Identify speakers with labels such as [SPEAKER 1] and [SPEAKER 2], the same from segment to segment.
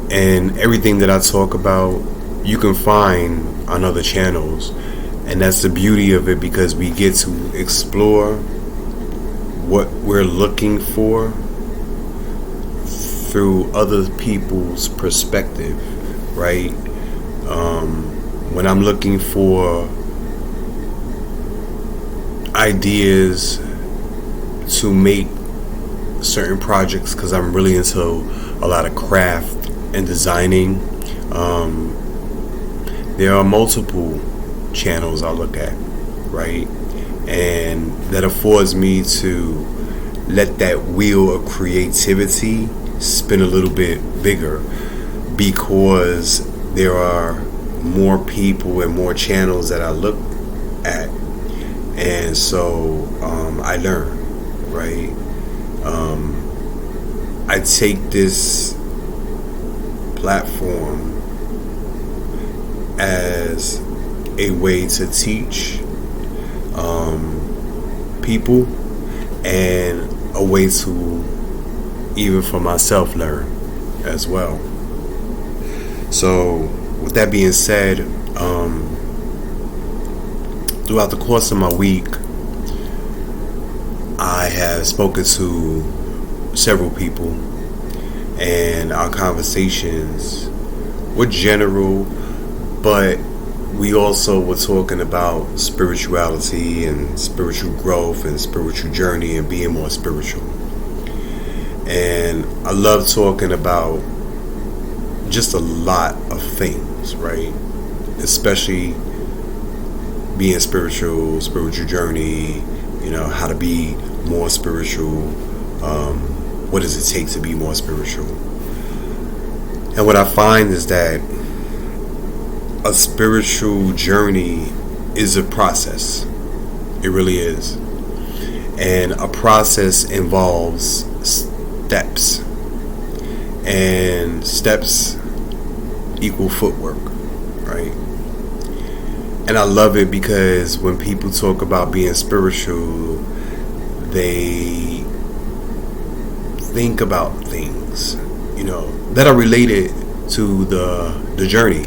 [SPEAKER 1] And everything that I talk about, you can find on other channels. And that's the beauty of it, because we get to explore what we're looking for through other people's perspective, right? When I'm looking for ideas to make certain projects, because I'm really into a lot of craft and designing, there are multiple channels I look at, right? And that affords me to let that wheel of creativity spin a little bit bigger, because there are more people and more channels that I look at, and so I learn, right? I take this platform as a way to teach people, and a way to, even for myself, learn as well. So with that being said, throughout the course of my week, I have spoken to several people, and our conversations were general, but we also were talking about spirituality and spiritual growth and spiritual journey and being more spiritual. And I love talking about just a lot of things, right? Especially being spiritual journey, how to be more spiritual, what does it take to be more spiritual. And what I find is that a spiritual journey is a process. It really is. And a process involves steps. And steps equal footwork, right? And I love it because when people talk about being spiritual, they think about things, that are related to the journey.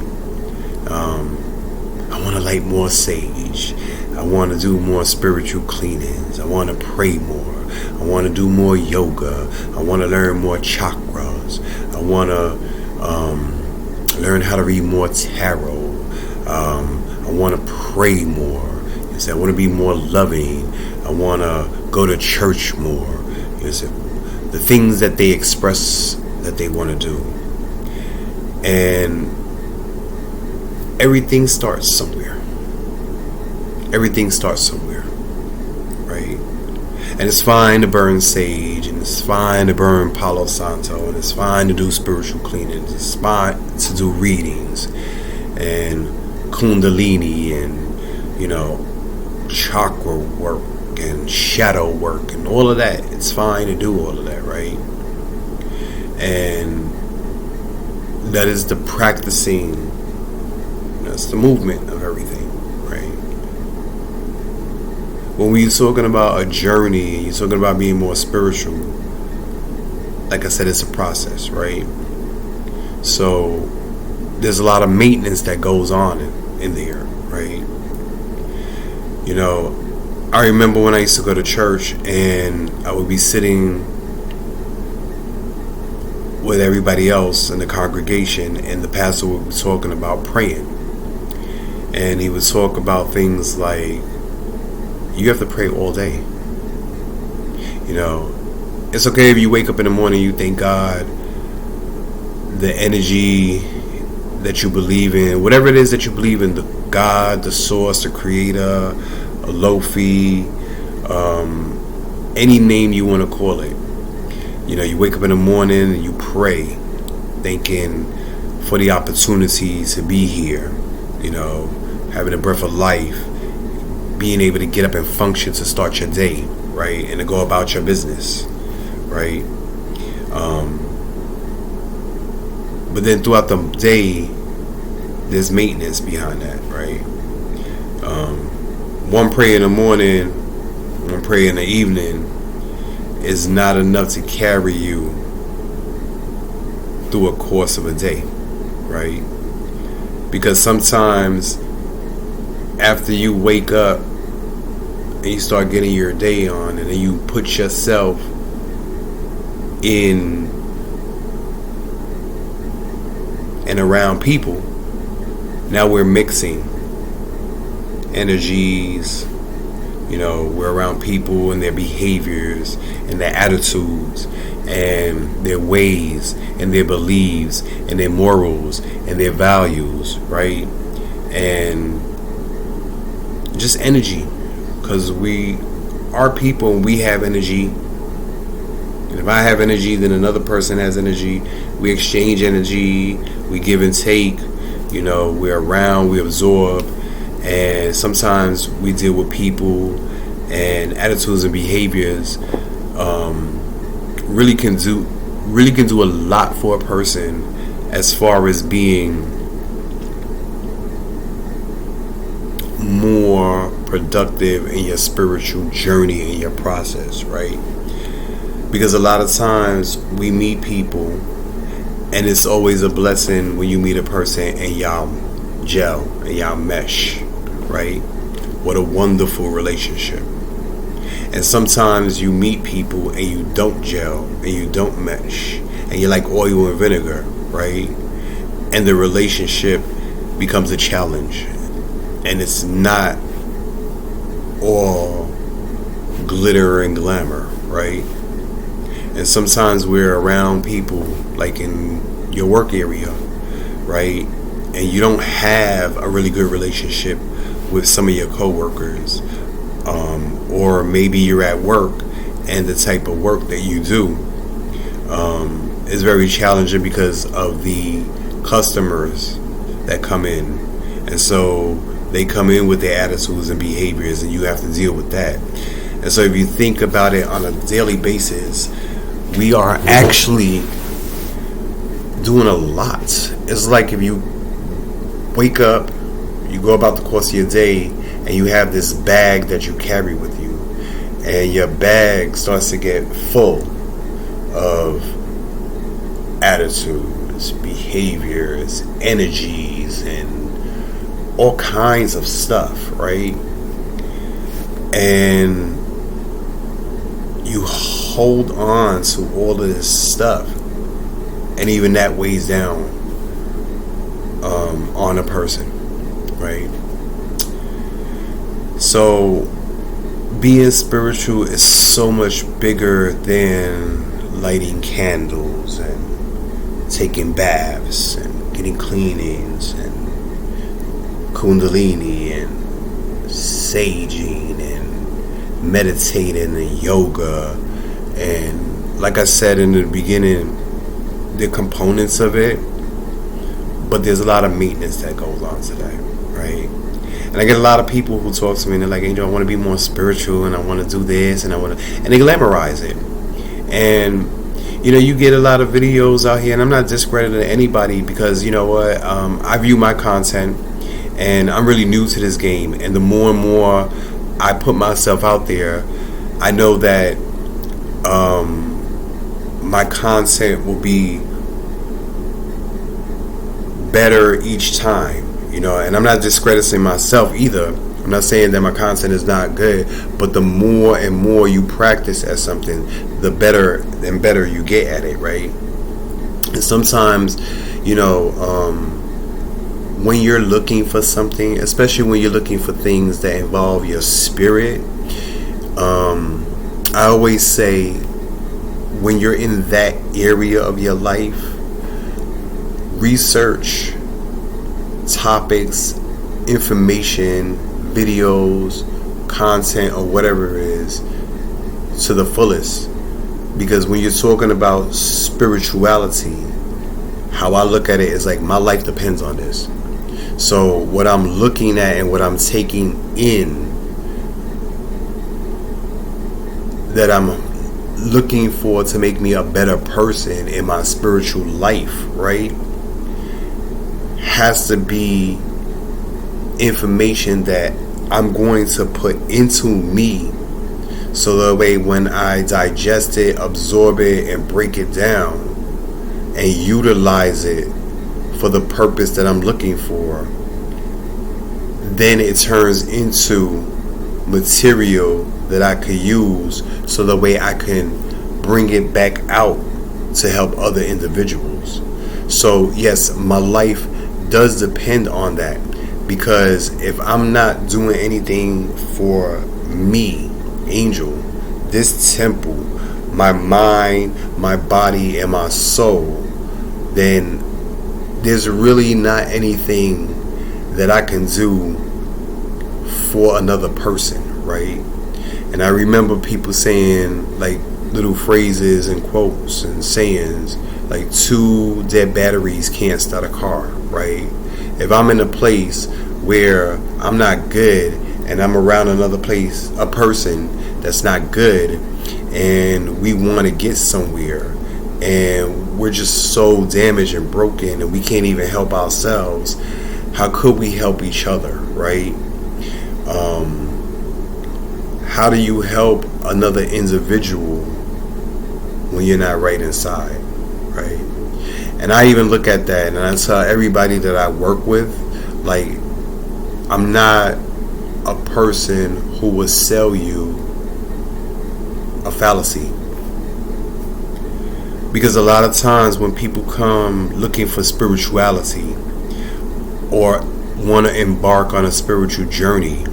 [SPEAKER 1] I want to light more sage. I want to do more spiritual cleanings. I want to pray more. I want to do more yoga. I want to learn more chakras. I want to learn how to read more tarot. I want to pray more. I want to be more loving. I want to go to church more. The things that they express that they want to do. And everything starts somewhere. Everything starts somewhere, right? And it's fine to burn sage, and it's fine to burn Palo Santo, and it's fine to do spiritual cleanings. It's fine to do readings and Kundalini and, chakra work and shadow work and all of that. It's fine to do all of that, right? And that is the practicing. That's the movement of everything, right? When we're talking about a journey and you're talking about being more spiritual, like I said, it's a process, right? So there's a lot of maintenance that goes on in there, right? I remember when I used to go to church and I would be sitting with everybody else in the congregation, and the pastor would be talking about praying. And he would talk about things like, you have to pray all day. It's okay if you wake up in the morning, you thank God, the energy that you believe in, whatever it is that you believe in, the God, the source, the creator, a Lofi, any name you want to call it. You wake up in the morning and you pray, thanking for the opportunity to be here, having a breath of life, being able to get up and function to start your day, right? And to go about your business, right? But then throughout the day, there's maintenance behind that, right? One prayer in the morning, one prayer in the evening is not enough to carry you through a course of a day, right? Because sometimes after you wake up and you start getting your day on, and then you put yourself in and around people, now we're mixing energies. We're around people and their behaviors and their attitudes and their ways and their beliefs and their morals and their values, right? And just energy, because we are people and we have energy. And if I have energy, then another person has energy. We exchange energy, we give and take. We're around, we absorb. And sometimes we deal with people and attitudes and behaviors really can do a lot for a person as far as being more productive in your spiritual journey, in your process, right? Because a lot of times we meet people, and it's always a blessing when you meet a person and y'all gel and y'all mesh, right? What a wonderful relationship. And sometimes you meet people and you don't gel and you don't mesh, and you're like oil and vinegar, right? And the relationship becomes a challenge, and it's not all glitter and glamour, right? And sometimes we're around people like in your work area, right? And you don't have a really good relationship with some of your coworkers, or maybe you're at work and the type of work that you do is very challenging because of the customers that come in. And so they come in with their attitudes and behaviors, and you have to deal with that. And so if you think about it on a daily basis, we are actually doing a lot. It's like if you wake up, you go about the course of your day, and you have this bag that you carry with you, and your bag starts to get full of attitudes, behaviors, energies, and all kinds of stuff, right? And you hold on to all of this stuff, and even that weighs down on a person, right? So being spiritual is so much bigger than lighting candles and taking baths and getting cleanings and kundalini and saging and meditating and yoga. And like I said in the beginning, the components of it, but there's a lot of maintenance that goes on to that, right? And I get a lot of people who talk to me and they're like, Angel, I want to be more spiritual and I want to do this and and they glamorize it. And you get a lot of videos out here, and I'm not discrediting anybody, because you know what, I view my content, and I'm really new to this game, and the more and more I put myself out there, I know that my content will be better each time, and I'm not discrediting myself either. I'm not saying that my content is not good, but the more and more you practice at something, the better and better you get at it, right? And sometimes, when you're looking for something, especially when you're looking for things that involve your spirit, I always say, when you're in that area of your life, research topics, information, videos, content, or whatever it is to the fullest. Because when you're talking about spirituality, how I look at it is like my life depends on this. So what I'm looking at and what I'm taking in, that I'm looking for to make me a better person in my spiritual life, right, has to be information that I'm going to put into me, so that way when I digest it, absorb it, and break it down and utilize it for the purpose that I'm looking for, then it turns into material that I could use so the way I can bring it back out to help other individuals. So yes, my life does depend on that, because if I'm not doing anything for me, Angel, this temple, my mind, my body, and my soul, then there's really not anything that I can do for another person, right? And I remember people saying like little phrases and quotes and sayings like, 2 dead batteries can't start a car, right? If I'm in a place where I'm not good and I'm around another place, a person that's not good, and we want to get somewhere and we're just so damaged and broken and we can't even help ourselves, how could we help each other, right? How do you help another individual when you're not right inside, right? And I even look at that and I tell everybody that I work with, like, I'm not a person who will sell you a fallacy. Because a lot of times when people come looking for spirituality or want to embark on a spiritual journey,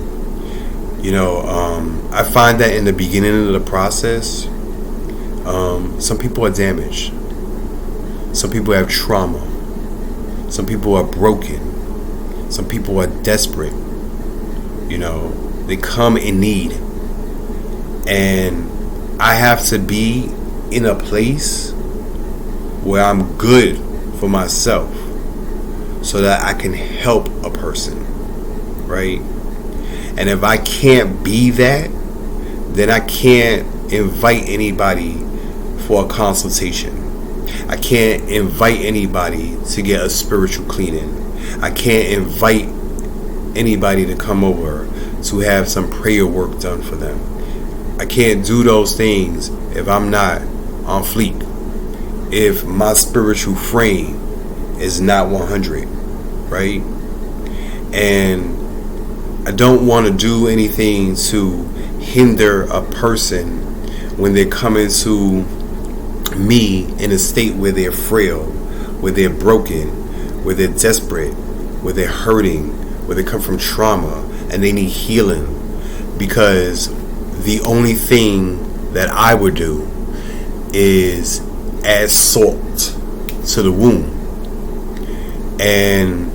[SPEAKER 1] I find that in the beginning of the process, some people are damaged. Some people have trauma. Some people are broken. Some people are desperate. They come in need. And I have to be in a place where I'm good for myself so that I can help a person, right? And if I can't be that, then I can't invite anybody for a consultation. I can't invite anybody to get a spiritual cleaning. I can't invite anybody to come over to have some prayer work done for them. I can't do those things if I'm not on fleek, if my spiritual frame is not 100, right? And I don't want to do anything to hinder a person when they're coming to me in a state where they're frail, where they're broken, where they're desperate, where they're hurting, where they come from trauma and they need healing. Because the only thing that I would do is add salt to the wound. And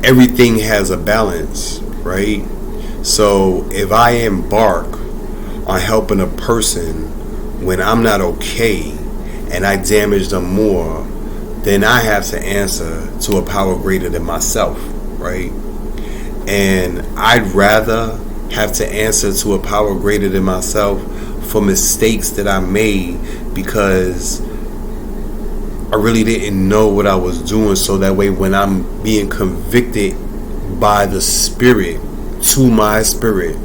[SPEAKER 1] everything has a balance, right? So if I embark on helping a person when I'm not okay and I damage them more, then I have to answer to a power greater than myself, right? And I'd rather have to answer to a power greater than myself for mistakes that I made because I really didn't know what I was doing, so that way when I'm being convicted by the spirit to my spirit,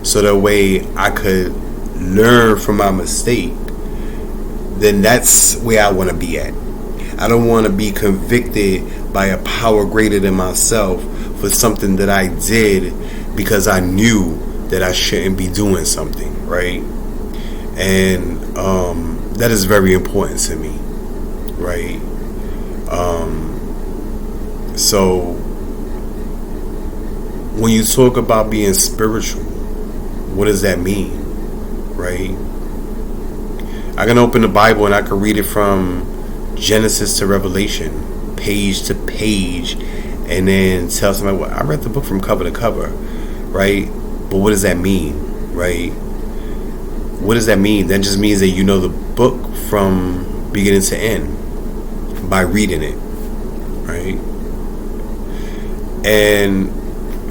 [SPEAKER 1] so that way I could learn from my mistake, then that's where I want to be at. I don't want to be convicted by a power greater than myself for something that I did because I knew that I shouldn't be doing something, right? And that is very important to me, right? So when you talk about being spiritual, what does that mean, right? I can open the Bible and I can read it from Genesis to Revelation, page to page, and then tell somebody, well, I read the book from cover to cover, right? But what does that mean, right? What does that mean? That just means that you know the book from beginning to end by reading it, right? And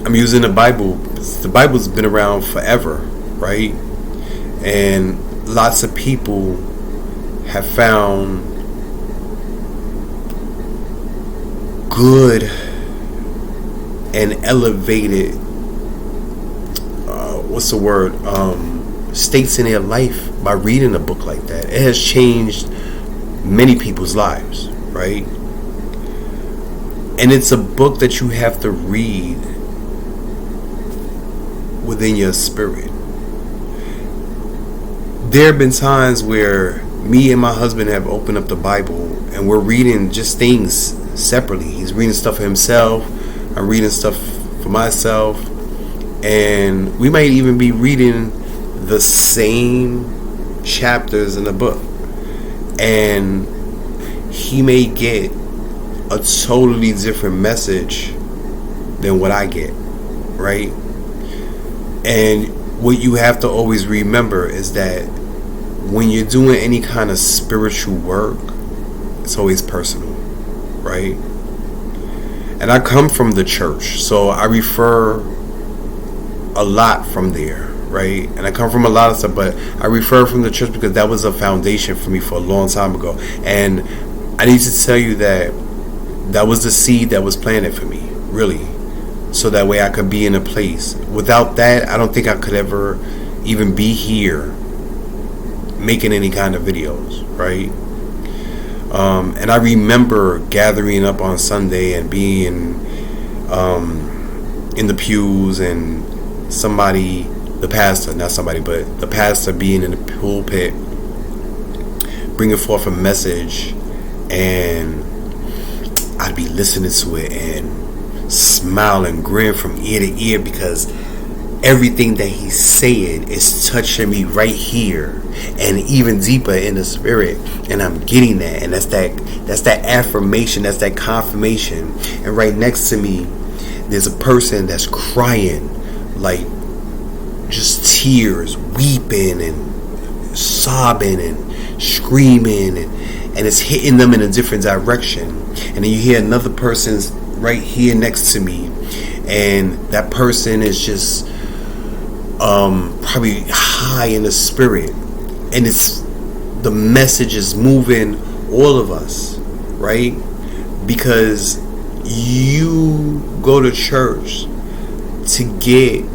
[SPEAKER 1] I'm using the Bible. The Bible's been around forever, right? And lots of people have found good and elevated states in their life by reading a book like that. It has changed many people's lives, right? And it's a book that you have to read within your spirit. There have been times where me and my husband have opened up the Bible and we're reading just things separately. He's reading stuff for himself, I'm reading stuff for myself, and we might even be reading the same chapters in the book, and he may get a totally different message than what I get, right? And what you have to always remember is that when you're doing any kind of spiritual work, it's always personal, right? And I come from the church, so I refer a lot from there, right? And I come from a lot of stuff, but I refer from the church because that was a foundation for me for a long time ago. And I need to tell you that that was the seed that was planted for me, really, so that way I could be in a place. Without that, I don't think I could ever even be here making any kind of videos, right? And I remember gathering up on Sunday and being in the pews, and the pastor being in the pulpit, bringing forth a message, and I'd be listening to it and smile and grin from ear to ear because everything that he's saying is touching me right here and even deeper in the spirit, and I'm getting that. And that's that affirmation, that's that confirmation. And right next to me there's a person that's crying, like just tears, weeping and sobbing and screaming, and it's hitting them in a different direction. And then you hear another person's right here next to me, and that person is just probably high in the spirit, and the message is moving all of us, right? Because you go to church to get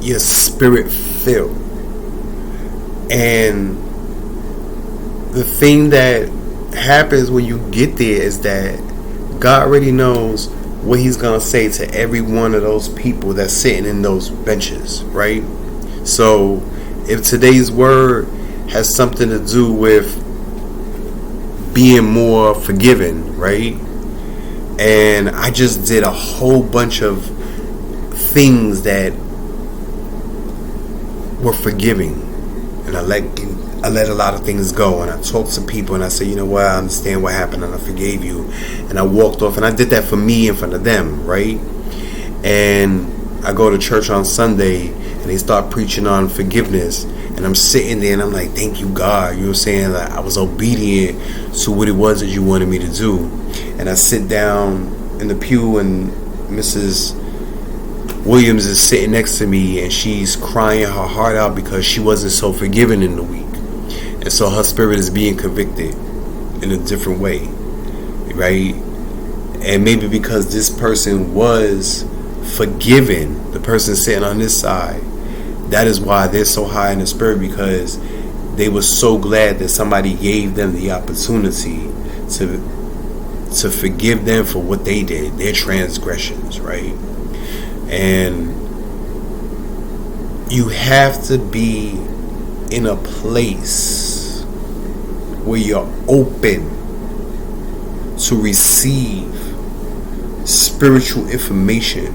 [SPEAKER 1] your spirit filled, and the thing that happens when you get there is that God already knows what he's gonna say to every one of those people that's sitting in those benches, right? So if today's word has something to do with being more forgiving, right? And I just did a whole bunch of things that were forgiving, and I let a lot of things go, and I talked to people and I said, you know what, I understand what happened and I forgave you, and I walked off, and I did that for me in front of them, right? And I go to church on Sunday and they start preaching on forgiveness, and I'm sitting there and I'm like, thank you, God, you know what I'm saying? Like, I was obedient to what it was that you wanted me to do. And I sit down in the pew, and Mrs. Williams is sitting next to me, and she's crying her heart out because she wasn't so forgiven in the week. And so her spirit is being convicted in a different way, right? And maybe because this person was forgiven, the person sitting on this side, that is why they're so high in the spirit, because they were so glad that somebody gave them the opportunity to forgive them for what they did, their transgressions, right? And you have to be in a place where you're open to receive spiritual information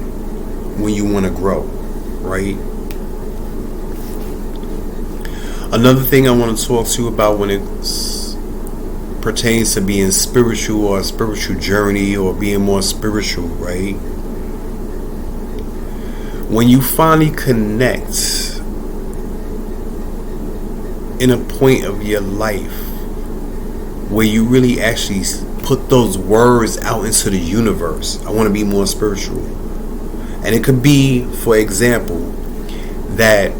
[SPEAKER 1] when you want to grow, right? Another thing I want to talk to you about when it pertains to being spiritual, or a spiritual journey, or being more spiritual, right? When you finally connect in a point of your life where you really actually put those words out into the universe, I want to be more spiritual. And it could be, for example, that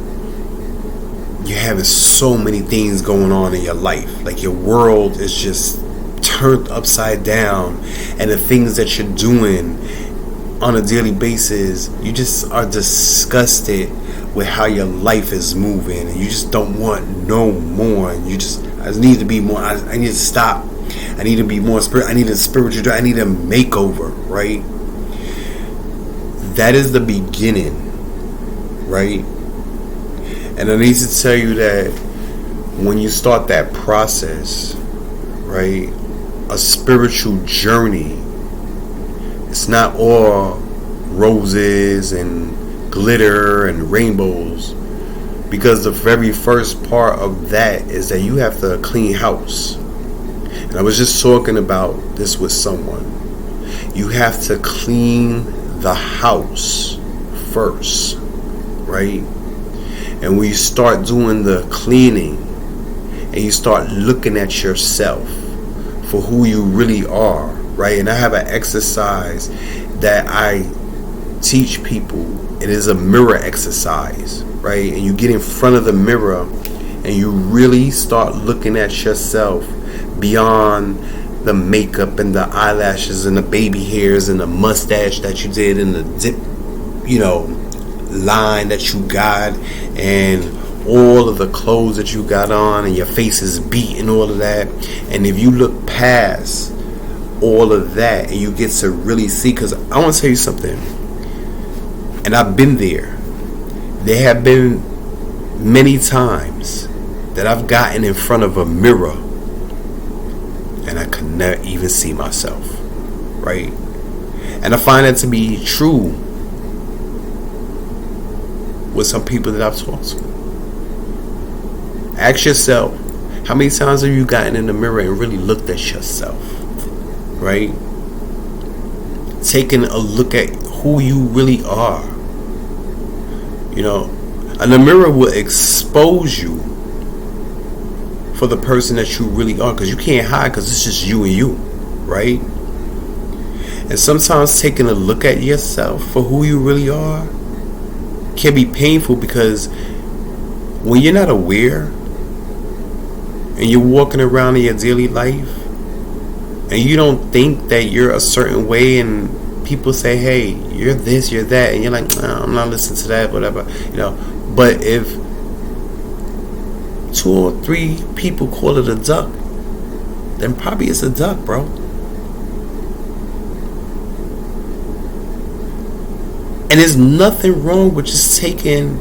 [SPEAKER 1] you're having so many things going on in your life, like your world is just turned upside down, and the things that you're doing on a daily basis, you just are disgusted with how your life is moving, and you just don't want no more, and you just, I need to be more. I need to stop. I need to be more spirit. I need a spiritual. I need a makeover, right? That is the beginning, right? And I need to tell you that when you start that process, right, a spiritual journey, it's not all roses and glitter and rainbows, because the very first part of that is that you have to clean house. And I was just talking about this with someone. You have to clean the house first, right? And when you start doing the cleaning and you start looking at yourself for who you really are, right? And I have an exercise that I teach people. It is a mirror exercise, right? And you get in front of the mirror and you really start looking at yourself beyond the makeup and the eyelashes and the baby hairs and the mustache that you did and the dip, line that you got and all of the clothes that you got on and your face is beat and all of that. And if you look past all of that and you get to really see, because I want to tell you something, and I've been there. There have been many times that I've gotten in front of a mirror and I could never even see myself, right? And I find that to be true with some people that I've talked to. Ask yourself, how many times have you gotten in the mirror and really looked at yourself, right? Taking a look at who you really are. And the mirror will expose you for the person that you really are, because you can't hide, because it's just you and you, right? And sometimes taking a look at yourself for who you really are can be painful, because when you're not aware and you're walking around in your daily life and you don't think that you're a certain way, and people say, hey, you're this, you're that, and you're like, nah, I'm not listening to that, whatever, But if 2 or 3 people call it a duck, then probably it's a duck, bro. And there's nothing wrong with just taking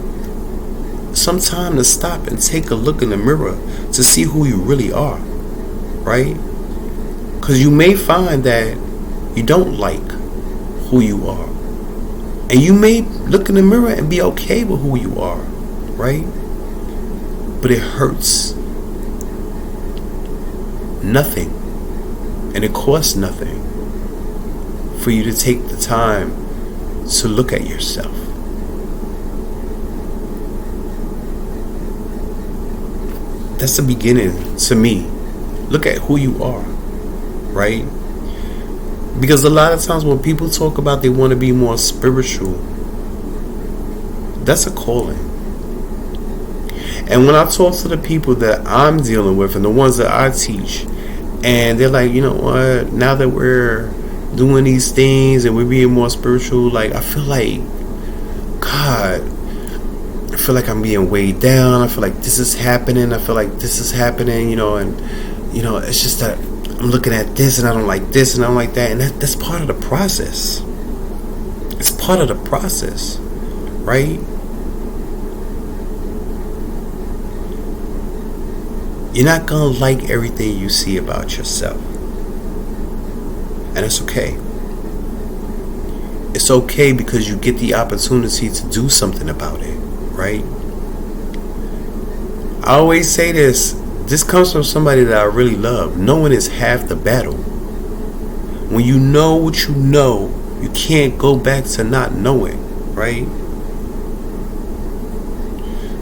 [SPEAKER 1] some time to stop and take a look in the mirror to see who you really are, right? Because you may find that you don't like who you are. And you may look in the mirror and be okay with who you are, right? But it hurts nothing. And it costs nothing for you to take the time to look at yourself. That's the beginning to me. Look at who you are, right? Because a lot of times when people talk about they want to be more spiritual, that's a calling. And when I talk to the people that I'm dealing with and the ones that I teach, and they're like, you know what, now that we're doing these things and we're being more spiritual, like, I feel like, God, I feel like I'm being weighed down. I feel like this is happening. I feel like this is happening, and, it's just that I'm looking at this and I don't like this and I don't like that. And that's part of the process. It's part of the process, right? You're not going to like everything you see about yourself. And it's okay. It's okay, because you get the opportunity to do something about it, right? I always say this. This comes from somebody that I really love. Knowing is half the battle. When you know what you know, you can't go back to not knowing, right?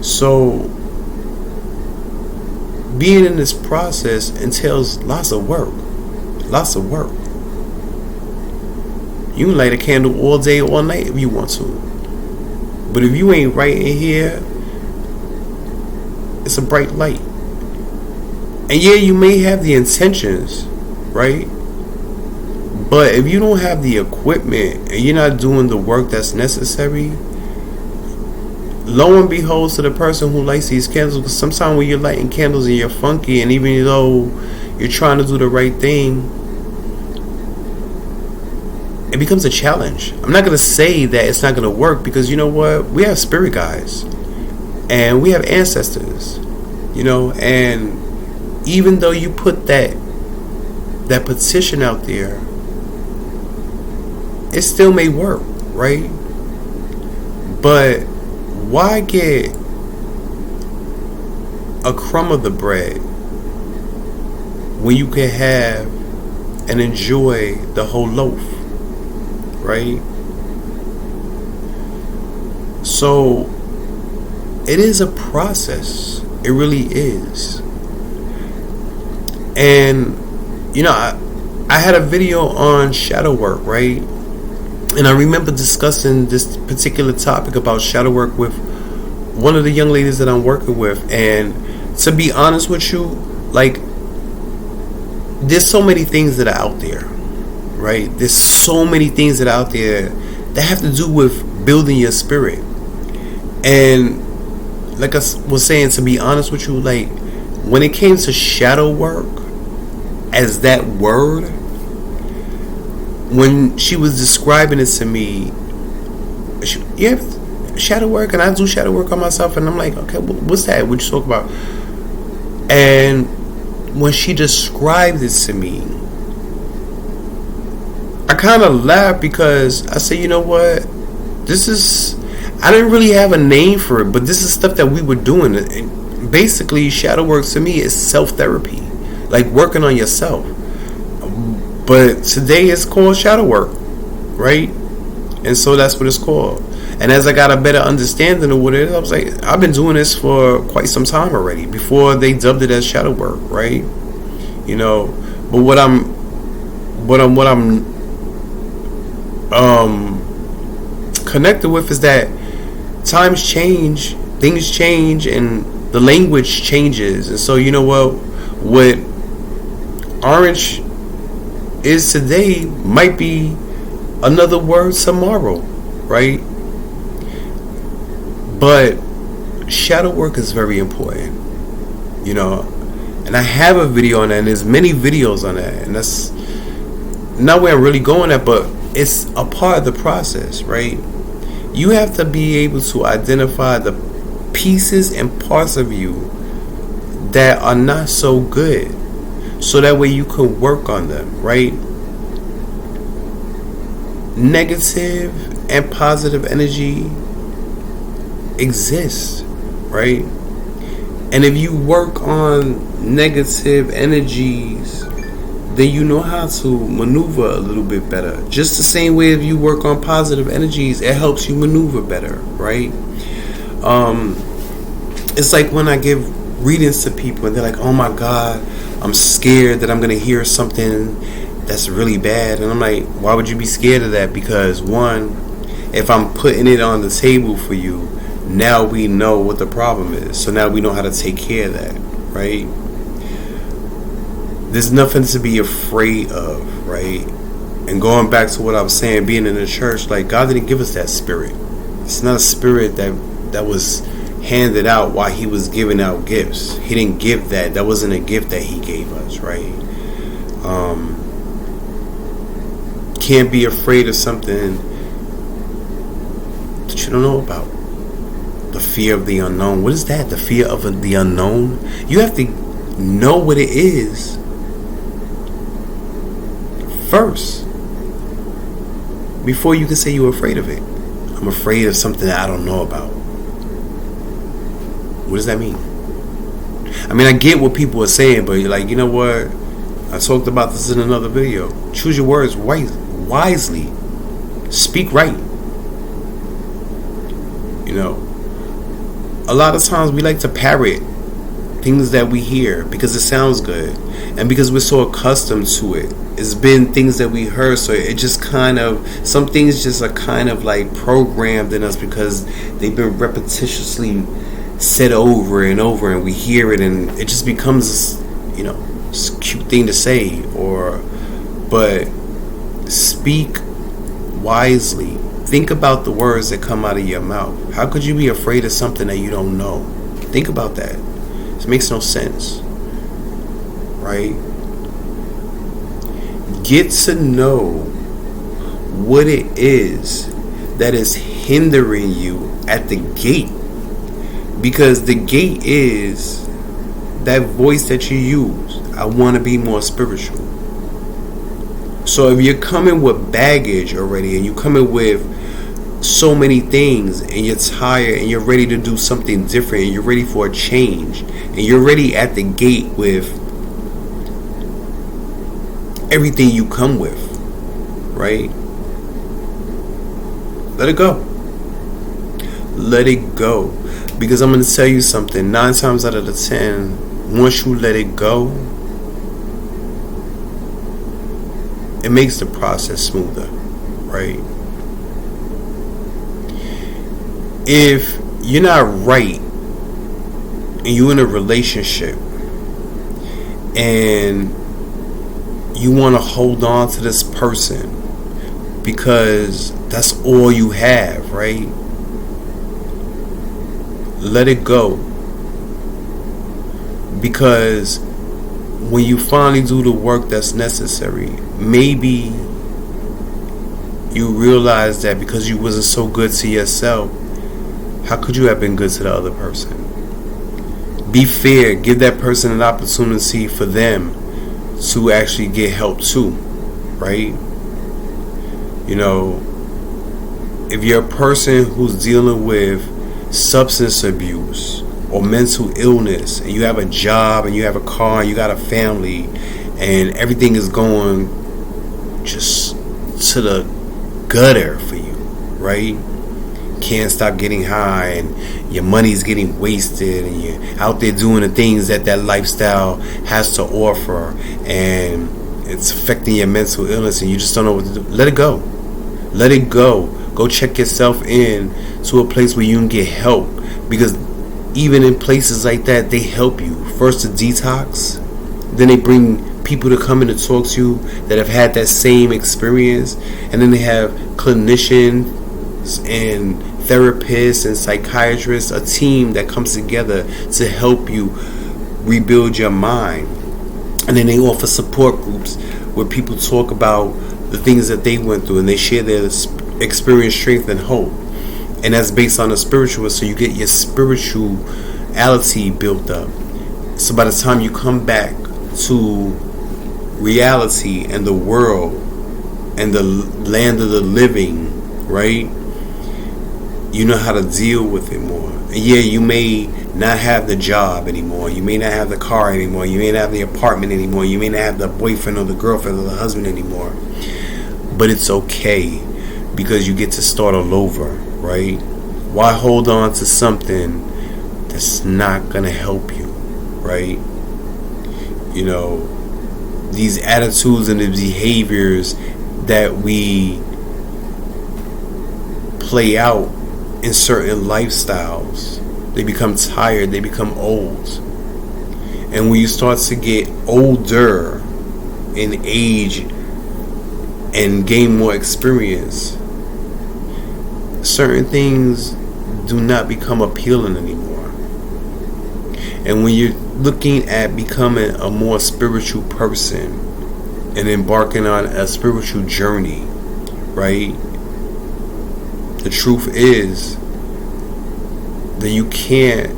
[SPEAKER 1] So, being in this process entails lots of work. Lots of work. You can light a candle all day, all night if you want to. But if you ain't right in here, it's a bright light. And yeah, you may have the intentions, right? But if you don't have the equipment and you're not doing the work that's necessary, lo and behold, to the person who lights these candles, because sometimes when you're lighting candles and you're funky, and even though you're trying to do the right thing, it becomes a challenge. I'm not going to say that it's not going to work, because you know what? We have spirit guides and we have ancestors, and even though you put that petition out there, it still may work, right? But why get a crumb of the bread when you can have and enjoy the whole loaf, right? So it is a process. It really is. And I had a video on shadow work, right? And I remember discussing this particular topic about shadow work with one of the young ladies that I'm working with. And to be honest with you, like, there's so many things that are out there, right? There's so many things that are out there that have to do with building your spirit. And like I was saying, to be honest with you, like, when it came to shadow work as that word, when she was describing it to me, shadow work, and I do shadow work on myself, and I'm like, okay, what's that? What you talk about? And when she described it to me, I kind of laughed, because I said, you know what? I didn't really have a name for it, but this is stuff that we were doing. And basically, shadow work to me is self-therapy, like working on yourself. But today it's called shadow work, right? And so that's what it's called. And as I got a better understanding of what it is, I was like, I've been doing this for quite some time already, before they dubbed it as shadow work, right? But what I'm connected with is that times change, things change, and the language changes. And so what orange is today might be another word tomorrow, right? But shadow work is very important, and I have a video on that, and there's many videos on that, and that's not where I'm really going at, but it's a part of the process, right? You have to be able to identify the pieces and parts of you that are not so good, so that way you can work on them, right? Negative and positive energy exists, right? And if you work on negative energies, then you know how to maneuver a little bit better. Just the same way, if you work on positive energies, it helps you maneuver better, right? It's like when I give readings to people and they're like, oh my God, I'm scared that I'm going to hear something that's really bad. And I'm like, why would you be scared of that? Because one, if I'm putting it on the table for you, now we know what the problem is. So now we know how to take care of that, right? There's nothing to be afraid of, right? And going back to what I was saying, being in the church, like, God didn't give us that spirit. It's not a spirit that was handed out while he was giving out gifts. He didn't give that. That wasn't a gift that he gave us, right? Can't be afraid of something that you don't know about. The fear of the unknown. What is that? The fear of the unknown? You have to know what it is first before you can say you're afraid of it. I'm afraid of something that I don't know about. What does that mean? I mean, I get what people are saying, but you're like, you know what? I talked about this in another video. Choose your words wisely. Speak right. A lot of times we like to parrot things that we hear because it sounds good, and because we're so accustomed to it. It's been things that we heard, so it just kind of, some things just are kind of like programmed in us because they've been repetitiously said over and over, and we hear it, and it just becomes it's a cute thing to say. But speak wisely Think about the words that come out of your mouth. How could you be afraid of something that you don't know? Think about that. It makes no sense. Right? Get to know what it is that is hindering you at the gate. Because the gate is that voice that you use. I want to be more spiritual. So if you're coming with baggage already, and you're coming with so many things, and you're tired, and you're ready to do something different, and you're ready for a change, and you're ready at the gate with everything you come with, right? Let it go. Let it go. Because I'm going to tell you something. 9 times out of the 10, once you let it go, it makes the process smoother, right? If you're not right and you're in a relationship and you want to hold on to this person because that's all you have, right? Let it go. Because when you finally do the work that's necessary, maybe you realize that because you wasn't so good to yourself, how could you have been good to the other person? Be fair. Give that person an opportunity for them to actually get help too, right? You know, if you're a person who's dealing with substance abuse or mental illness, and you have a job and you have a car and you got a family and everything is going just to the gutter for you, right? Can't stop getting high and your money's getting wasted and you're out there doing the things that lifestyle has to offer, and it's affecting your mental illness and you just don't know what to do. Let it go. Let it go. Go check yourself in to a place where you can get help, because even in places like that, they help you. First to detox, then they bring people to come in and talk to you that have had that same experience, and then they have clinicians and therapists and psychiatrists, a team that comes together to help you rebuild your mind. And then they offer support groups where people talk about the things that they went through and they share their experience, strength, and hope. And that's based on the spiritual, so you get your spirituality built up. So by the time you come back to reality and the world and the land of the living, right, you know how to deal with it more. And yeah, you may not have the job anymore, you may not have the car anymore, you may not have the apartment anymore, you may not have the boyfriend or the girlfriend or the husband anymore, but it's okay, because you get to start all over, right? Why hold on to something that's not gonna help you, right? You know, these attitudes and the behaviors that we play out in certain lifestyles, they become tired, they become old. And when you start to get older in age and gain more experience, certain things do not become appealing anymore. And when you're looking at becoming a more spiritual person and embarking on a spiritual journey, right? The truth is that you can't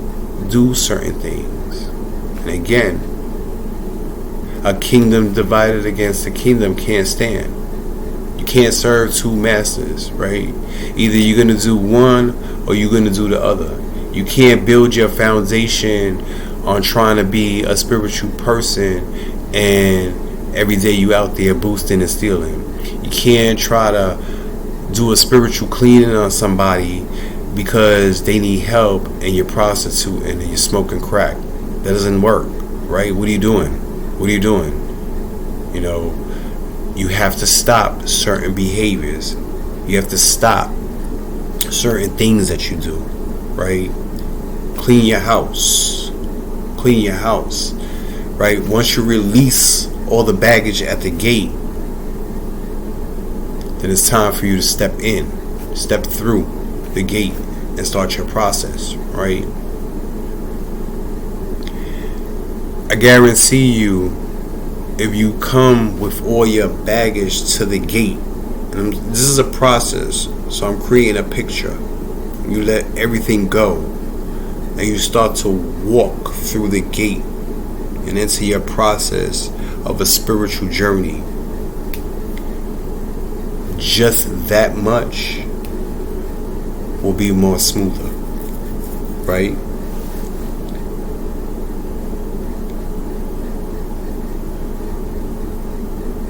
[SPEAKER 1] do certain things. And again, a kingdom divided against a kingdom can't stand. You can't serve two masters, right? Either you're going to do one or you're going to do the other. You can't build your foundation on trying to be a spiritual person and every day you out there boosting and stealing. You can't try to do a spiritual cleaning on somebody because they need help and you're prostituting and you're smoking crack. That doesn't work, right? What are you doing? What are you doing? You know, you have to stop certain behaviors. You have to stop certain things that you do, right? Clean your house. Clean your house, right? Once you release all the baggage at the gate, then it's time for you to step in. step through the gate and start your process, right? I guarantee you, if you come with all your baggage to the gate, and this is a process, so I'm creating a picture. You let everything go, and you start to walk through the gate and into your process of a spiritual journey. Just that much will be more smoother, right?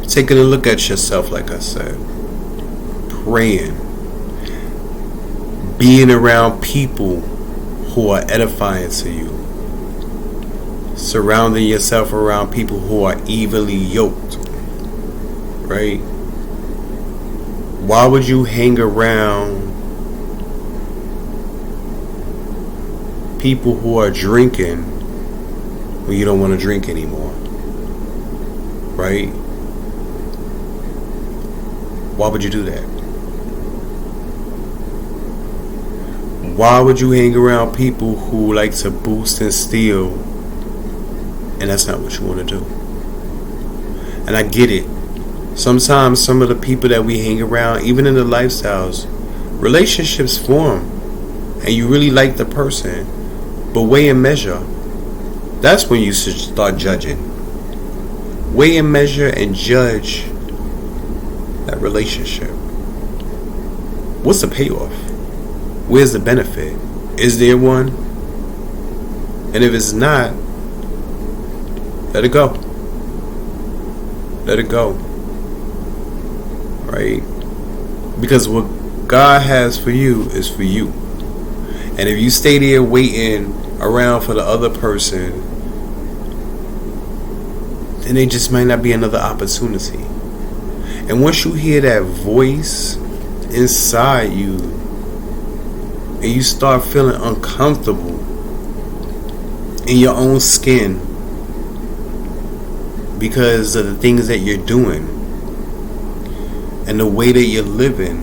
[SPEAKER 1] Taking a look at yourself, like I said, praying, being around people who are edifying to you, surrounding yourself around people who are evenly yoked, right? Why would you hang around people who are drinking when you don't want to drink anymore, right? Why would you do that? Why would you hang around people who like to boost and steal, and that's not what you want to do? And I get it. Sometimes some of the people that we hang around, even in the lifestyles, relationships form, and you really like the person, but weigh and measure. That's when you should start judging. Weigh and measure and judge that relationship. What's the payoff? Where's the benefit? Is there one? And if it's not, let it go. Let it go. Right? Because what God has for you is for you. And if you stay there waiting around for the other person, then there just might not be another opportunity. And once you hear that voice inside you, and you start feeling uncomfortable in your own skin because of the things that you're doing and the way that you're living,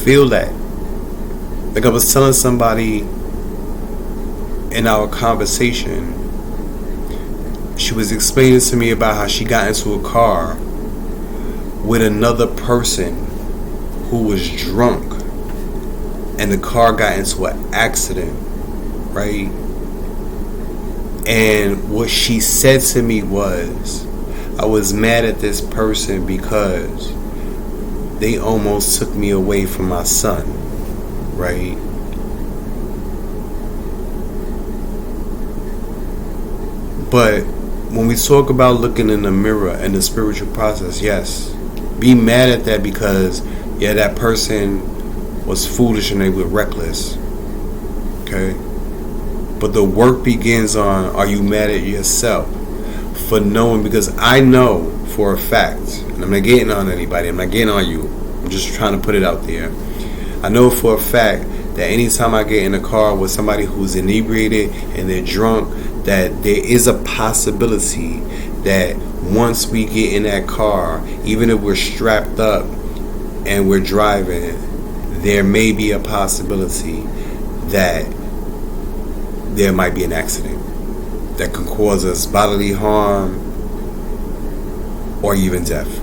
[SPEAKER 1] feel that. Like I was telling somebody in our conversation, she was explaining to me about how she got into a car with another person who was drunk, and the car got into an accident, right? And what she said to me was, I was mad at this person because they almost took me away from my son, right? But when we talk about looking in the mirror and the spiritual process, yes, be mad at that because, yeah, that person was foolish and they were reckless. Okay? But the work begins on, are you mad at yourself for knowing? Because I know for a fact, and I'm not getting on anybody, I'm not getting on you, I'm just trying to put it out there. I know for a fact that anytime I get in a car with somebody who's inebriated and they're drunk, that there is a possibility that once we get in that car, even if we're strapped up and we're driving, there may be a possibility that there might be an accident that can cause us bodily harm or even death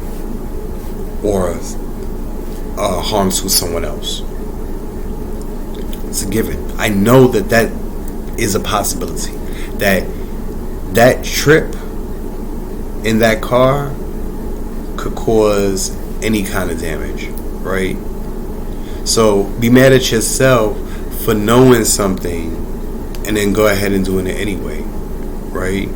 [SPEAKER 1] or harm to someone else. It's a given. I know that is a possibility. That trip in that car could cause any kind of damage, right? So be mad at yourself for knowing something and then go ahead and doing it anyway, right?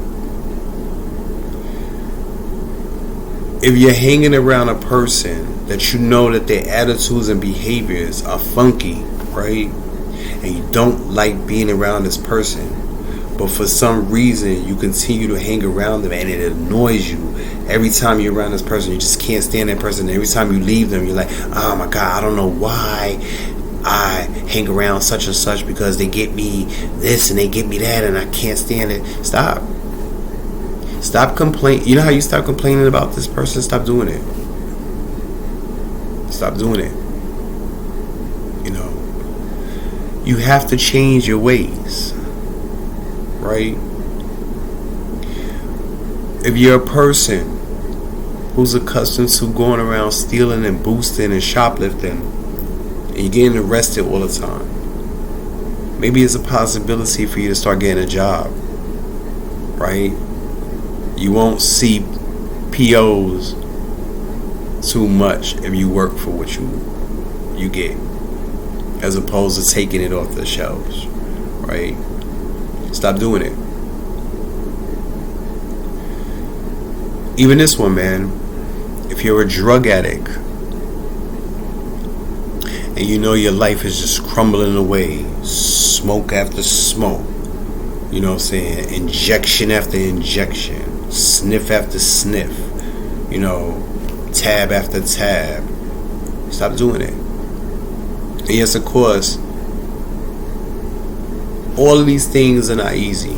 [SPEAKER 1] If you're hanging around a person that you know that their attitudes and behaviors are funky, right? And you don't like being around this person, but for some reason you continue to hang around them and it annoys you. Every time you're around this person, you just can't stand that person. Every time you leave them, you're like, oh my God, I don't know why I hang around such and such, because they get me this and they get me that and I can't stand it. Stop complaining. You know how you stop complaining about this person? Stop doing it. Stop doing it. You know, you have to change your ways, right? If you're a person who's accustomed to going around stealing and boosting and shoplifting, and you're getting arrested all the time, maybe it's a possibility for you to start getting a job, right? You won't see POs too much if you work for what you get, as opposed to taking it off the shelves, right? Stop doing it. Even this one, man. If you're a drug addict and you know your life is just crumbling away, smoke after smoke, you know what I'm saying, injection after injection, sniff after sniff, you know, tab after tab, stop doing it. And yes, of course, all of these things are not easy,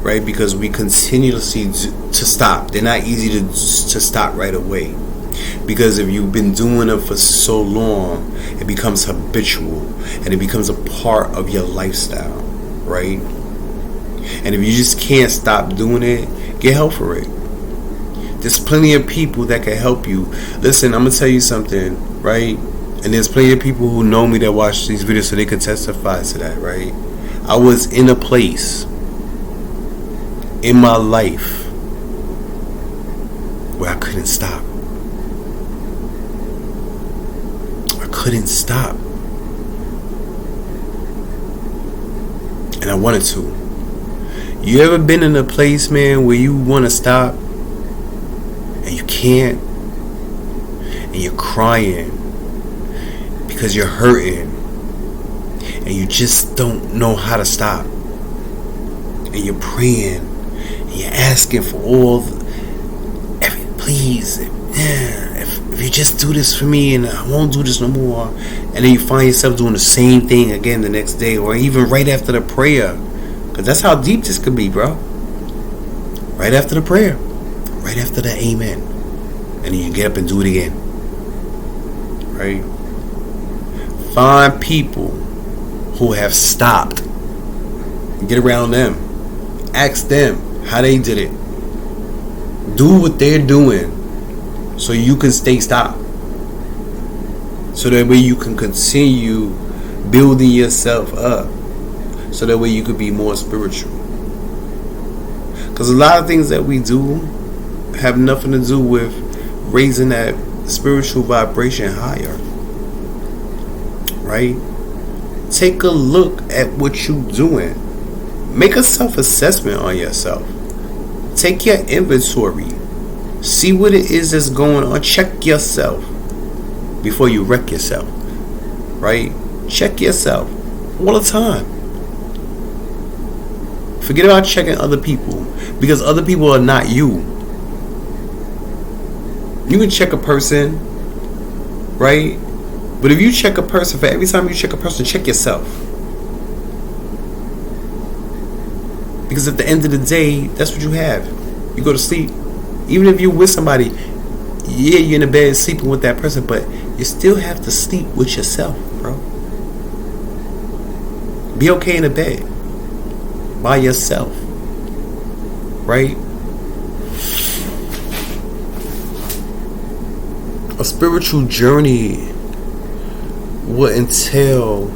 [SPEAKER 1] right? Because we continuously to stop. They're not easy to stop right away. Because if you've been doing it for so long, it becomes habitual and it becomes a part of your lifestyle, right? And if you just can't stop doing it, get help for it. There's plenty of people that can help you. Listen, I'm going to tell you something, right? And there's plenty of people who know me that watch these videos so they can testify to that, right? I was in a place in my life where I couldn't stop. I couldn't stop. And I wanted to. You ever been in a place, man, where you want to stop and you can't, and you're crying because you're hurting and you just don't know how to stop, and you're praying and you're asking for all please, if you just do this for me and I won't do this no more, and then you find yourself doing the same thing again the next day, or even right after the prayer, because that's how deep this could be, bro. Right after the prayer, right after the amen, and then you get up and do it again, right? Find people who have stopped, get around them, ask them how they did it, do what they're doing so you can stay stopped, so that way you can continue building yourself up, so that way you could be more spiritual. Because a lot of things that we do have nothing to do with raising that spiritual vibration higher, right? Take a look at what you're doing. Make a self-assessment on yourself. Take your inventory. See what it is that's going on. Check yourself before you wreck yourself, right? Check yourself all the time. Forget about checking other people, because other people are not you. You can check a person, right? But if you check a person, for every time you check a person, check yourself. Because at the end of the day, that's what you have. You go to sleep. Even if you're with somebody, yeah, you're in the bed sleeping with that person, but you still have to sleep with yourself, bro. Be okay in the bed by yourself, right? A spiritual journey will entail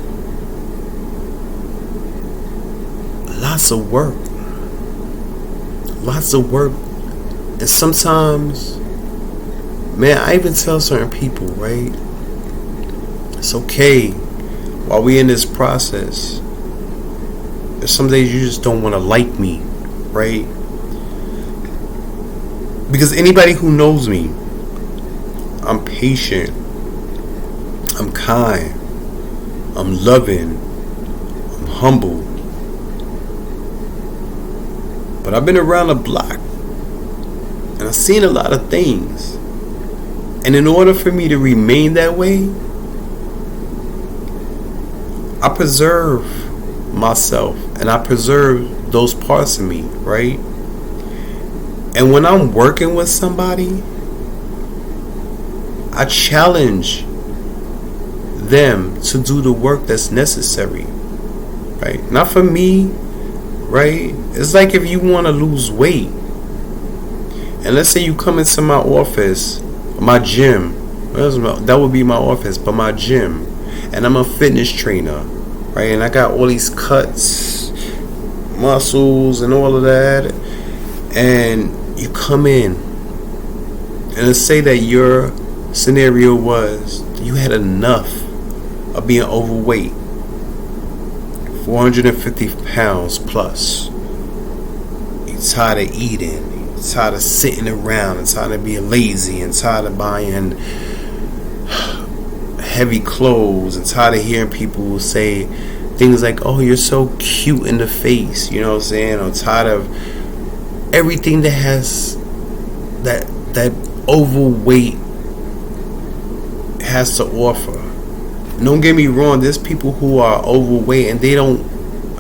[SPEAKER 1] lots of work. And sometimes, man, I even tell certain people, right? It's okay while we in this process. Some days you just don't want to like me, right? Because anybody who knows me, I'm patient, I'm kind, I'm loving, I'm humble. But I've been around the block and I've seen a lot of things. And in order for me to remain that way, I preserve myself and I preserve those parts of me, right? And when I'm working with somebody, I challenge them to do the work that's necessary, right? Not for me, right? It's like if you want to lose weight, and let's say you come into my office, my gym, that would be my office, but my gym, and I'm a fitness trainer, right? And I got all these cuts, muscles, and all of that, and you come in, and let's say that your scenario was you had enough of being overweight, 450 pounds plus. You're tired of eating, you're tired of sitting around, and tired of being lazy, and tired of buying heavy clothes, and tired of hearing people say things like, oh, you're so cute in the face, you know what I'm saying? Or tired of everything that has that overweight has to offer. Don't get me wrong, there's people who are overweight and they don't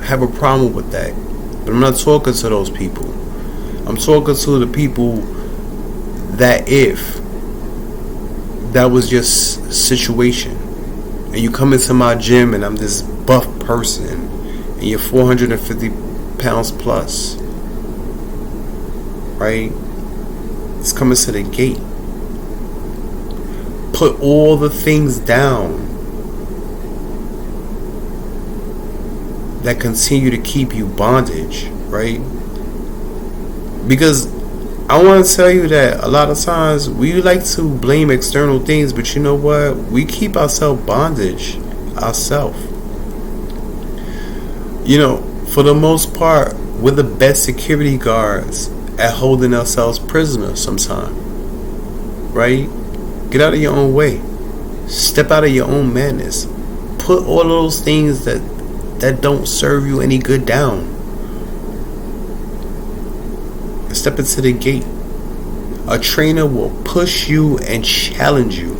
[SPEAKER 1] have a problem with that, but I'm not talking to those people. I'm talking to the people that if that was your situation and you come into my gym and I'm this buff person and you're 450 pounds plus, right? It's coming to the gate. Put all the things down that continue to keep you bondage, right? Because I want to tell you that a lot of times we like to blame external things, but you know what? We keep ourselves bondage ourselves. You know, for the most part, we're the best security guards at holding ourselves prisoners sometimes, right? Get out of your own way. Step out of your own madness. Put all those things that don't serve you any good down. And step into the gate. A trainer will push you and challenge you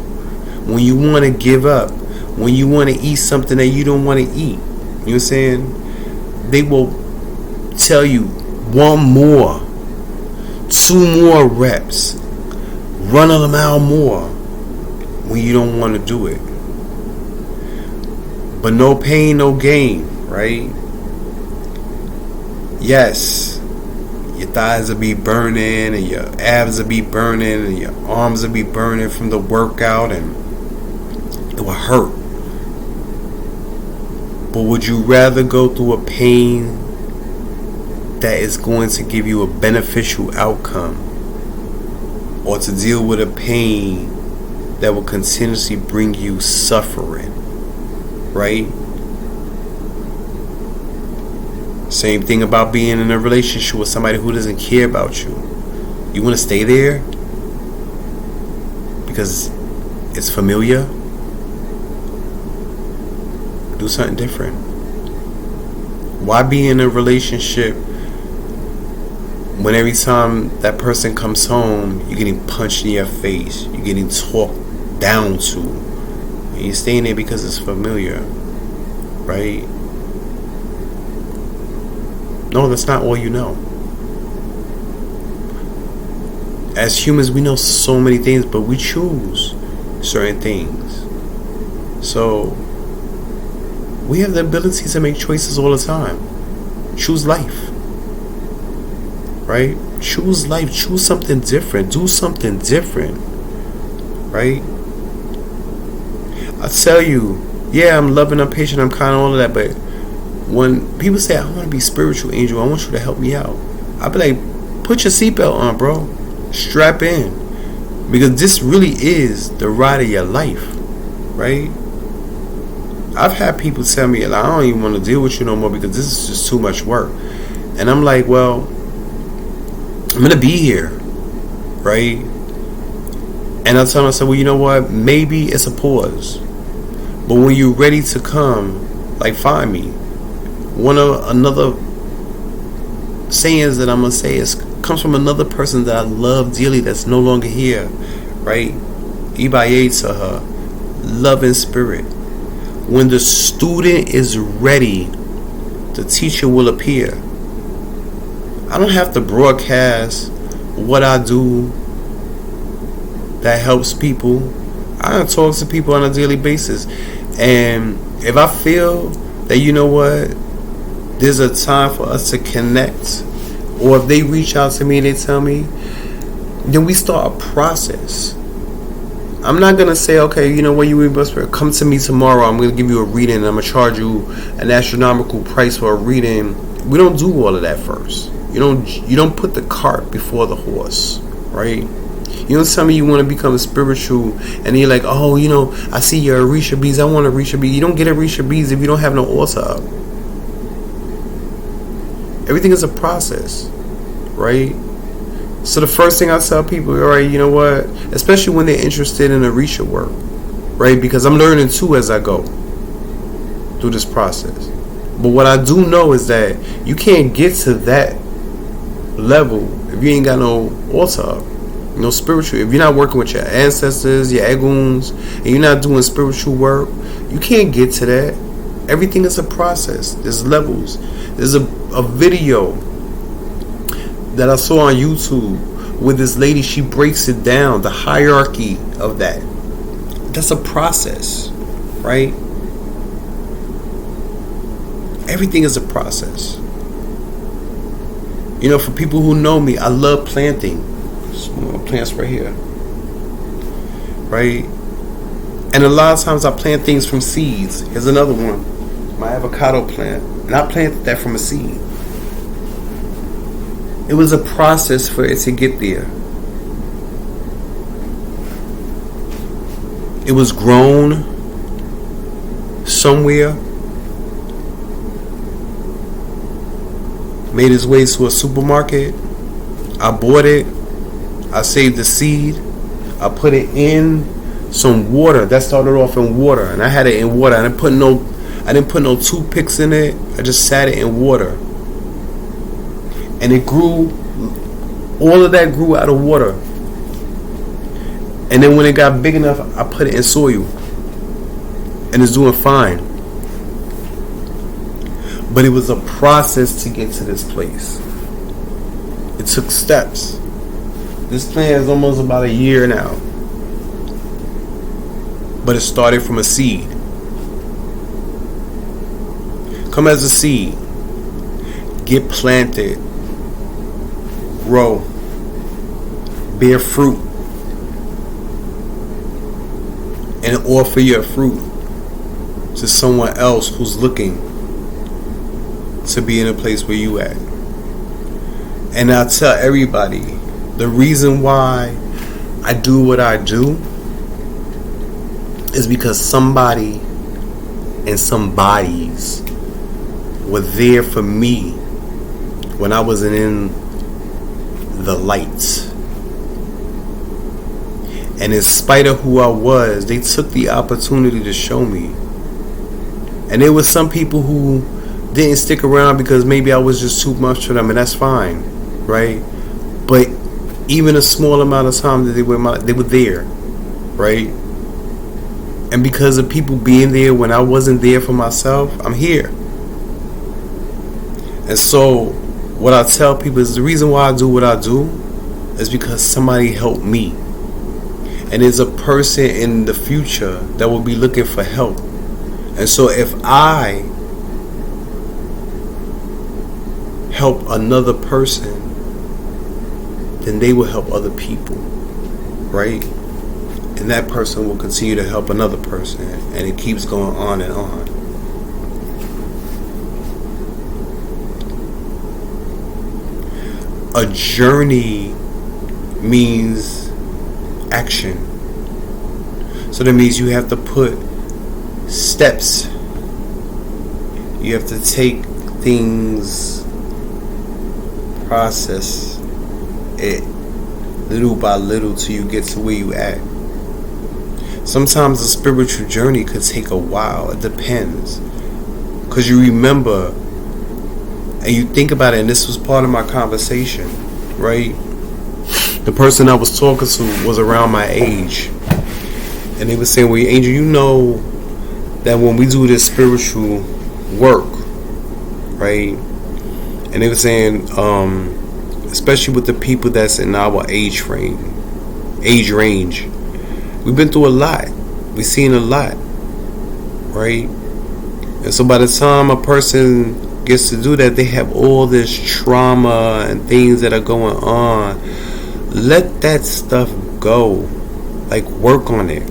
[SPEAKER 1] when you want to give up, when you want to eat something that you don't want to eat. You know what I'm saying? They will tell you 1 more, 2 more reps, run a mile more when you don't want to do it. But no pain, no gain, right? Yes, your thighs will be burning and your abs will be burning and your arms will be burning from the workout and it will hurt. But would you rather go through a pain that is going to give you a beneficial outcome, or to deal with a pain that will continuously bring you suffering, right? Same thing about being in a relationship with somebody who doesn't care about you. You want to stay there because it's familiar? Do something different. Why be in a relationship when every time that person comes home, you're getting punched in your face, you're getting talked down to, and you're staying there because it's familiar, right? No, that's not all you know. As humans, we know so many things, but we choose certain things. So we have the ability to make choices all the time. Choose life, right? Choose life. Choose something different. Do something different, right? I tell you, yeah, I'm loving, I'm patient, I'm kind, all of that, but when people say, I want to be spiritual angel, I want you to help me out, I'll be like, put your seatbelt on, bro. Strap in. Because this really is the ride of your life, right? I've had people tell me, I don't even want to deal with you no more because this is just too much work. And I'm like, well, I'm going to be here, right? And I tell myself, well, you know what? Maybe it's a pause. But when you're ready to come, like, find me. Another sayings that I'm going to say comes from another person that I love dearly that's no longer here, right? Ibaye to her, love and spirit. When the student is ready, the teacher will appear. I don't have to broadcast what I do that helps people. I talk to people on a daily basis. And if I feel that, you know what, there's a time for us to connect, or if they reach out to me and they tell me, then we start a process. I'm not going to say, okay, you know what, you must come to me tomorrow, I'm going to give you a reading, and I'm going to charge you an astronomical price for a reading. We don't do all of that first. You don't put the cart before the horse, right? You don't tell me you want to become spiritual, and you're like, oh, you know, I see your Orisha beads, I want Orisha beads. You don't get Orisha beads if you don't have no altar up. Everything is a process, right? So the first thing I tell people, all right, you know what, especially when they're interested in Orisha work, right? Because I'm learning too as I go through this process. But what I do know is that you can't get to that level if you ain't got no altar up, no spiritual. If you're not working with your ancestors, your egguns, and you're not doing spiritual work, you can't get to that. Everything is a process. There's levels. There's a video that I saw on YouTube with this lady. She breaks it down, the hierarchy of that. That's a process, right? Everything is a process. You know, for people who know me, I love planting. Some plants right here, right? And a lot of times I plant things from seeds. Here's another one, my avocado plant, and I planted that from a seed. It was a process for it to get there. It was grown somewhere, made its way to a supermarket. I bought it. I saved the seed. I put it in some water. That started off in water, and I had it in water. I didn't put no toothpicks in it. I just sat it in water, and it grew. All of that grew out of water. And then when it got big enough, I put it in soil, and it's doing fine. But it was a process to get to this place. It took steps. This plant is almost about a year now. But it started from a seed. Come as a seed. Get planted. Grow. Bear fruit. And offer your fruit to someone else who's looking to be in a place where you at. And I tell everybody, the reason why I do what I do is because somebody and some bodies were there for me when I wasn't in the light. And in spite of who I was, they took the opportunity to show me. And there were some people who didn't stick around because maybe I was just too much for them, and that's fine, right? But even a small amount of time that they were there, right? And because of people being there when I wasn't there for myself, I'm here. And so what I tell people is the reason why I do what I do is because somebody helped me. And there's a person in the future that will be looking for help. And so if I help another person, then they will help other people, right? And that person will continue to help another person, and it keeps going on and on. A journey means action. So that means you have to put steps. You have to take things, process it little by little till you get to where you at. Sometimes the spiritual journey could take a while. It depends. Because you remember and you think about it, and this was part of my conversation, right? The person I was talking to was around my age. And they were saying, well, Angel, you know that when we do this spiritual work, right? And they were saying, especially with the people that's in our age range, we've been through a lot. We've seen a lot. right? And so by the time a person gets to do that, they have all this trauma and things that are going on. Let that stuff go. Like, work on it.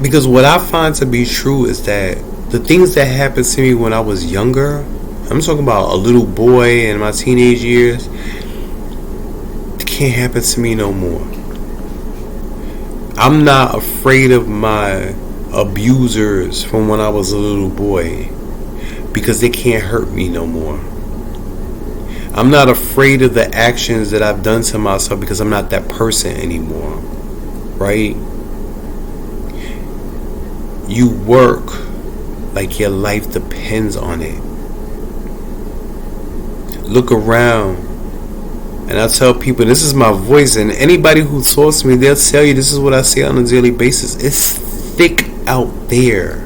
[SPEAKER 1] Because what I find to be true is that the things that happened to me when I was younger, I'm talking about a little boy in my teenage years, it can't happen to me no more. I'm not afraid of my abusers from when I was a little boy, because they can't hurt me no more. I'm not afraid of the actions that I've done to myself, because I'm not that person anymore, right? You work like your life depends on it. Look around. And I tell people, this is my voice, and anybody who talks to me, they'll tell you this is what I say on a daily basis. It's thick out there.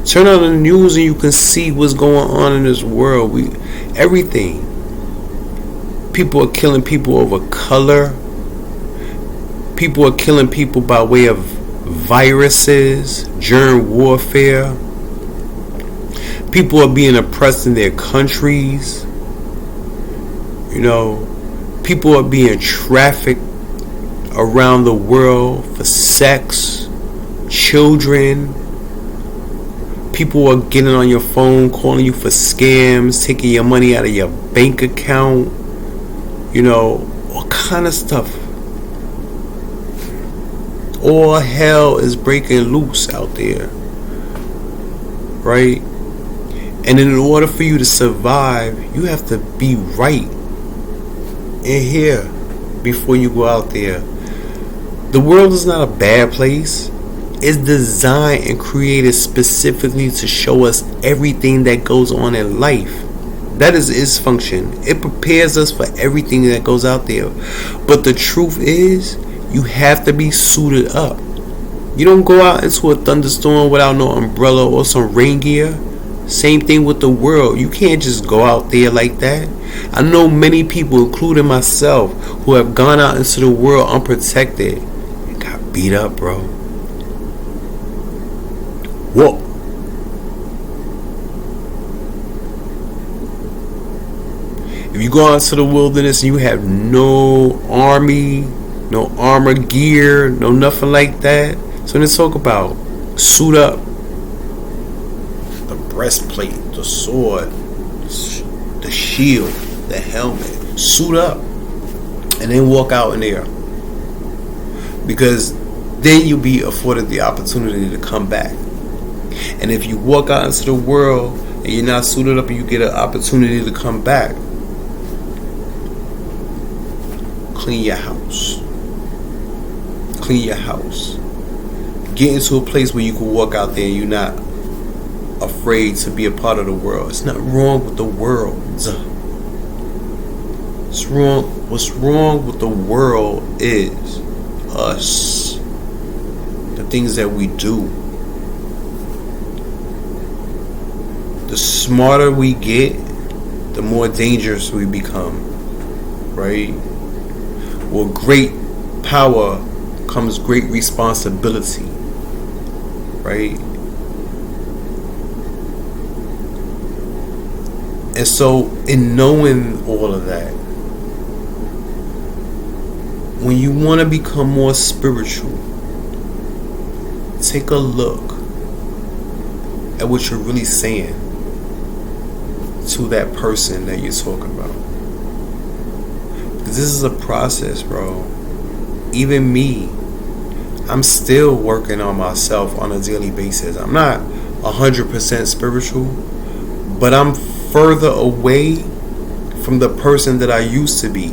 [SPEAKER 1] Turn on the news and you can see what's going on in this world. Everything. People are killing people over color. People are killing people by way of viruses, germ warfare. People are being oppressed in their countries. You know, people are being trafficked around the world for sex, children. People are getting on your phone, calling you for scams, taking your money out of your bank account. You know, all kind of stuff. All hell is breaking loose out there, right? And in order for you to survive, you have to be right in here before you go out there. The world is not a bad place. It's designed and created specifically to show us everything that goes on in life. That is its function. It prepares us for everything that goes out there. But the truth is, you have to be suited up. You don't go out into a thunderstorm without no umbrella or some rain gear. Same thing with the world. You can't just go out there like that. I know many people, including myself, who have gone out into the world unprotected and got beat up, bro. Whoa. If you go out into the wilderness and you have no army, no armor gear, no nothing like that. So let's talk about suit up. The breastplate, the sword, the shield, the helmet. Suit up. And then walk out in there. Because then you'll be afforded the opportunity to come back. And if you walk out into the world and you're not suited up and you get an opportunity to come back, clean your house. Clean your house. Get into a place where you can walk out there and you're not afraid to be a part of the world. It's not wrong with the world. What's wrong with the world is us. The things that we do. The smarter we get, the more dangerous we become. Right? With great power comes great responsibility. Right? And so, in knowing all of that, when you want to become more spiritual, take a look at what you're really saying to that person that you're talking about. Because this is a process, bro. Even me, I'm still working on myself on a daily basis. I'm not 100% spiritual, but I'm further away from the person that I used to be.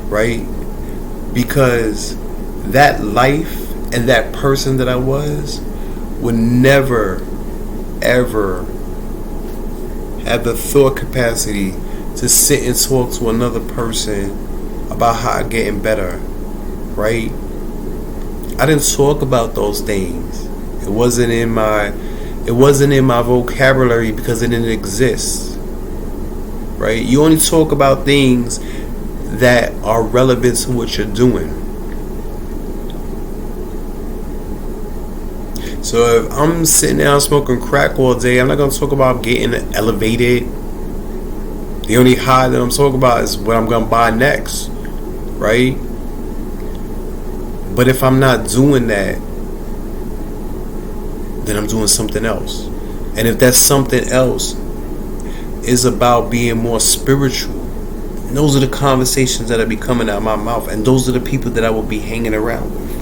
[SPEAKER 1] Right? Because that life and that person that I was would never, ever have the thought capacity to sit and talk to another person about how I'm getting better. Right? I didn't talk about those things. It wasn't in my vocabulary because it didn't exist. Right? You only talk about things that are relevant to what you're doing. So if I'm sitting down smoking crack all day, I'm not going to talk about getting elevated. The only high that I'm talking about is what I'm going to buy next, right? But if I'm not doing that, then I'm doing something else. And if that something else is about being more spiritual, those are the conversations that will be coming out of my mouth, and those are the people that I will be hanging around with.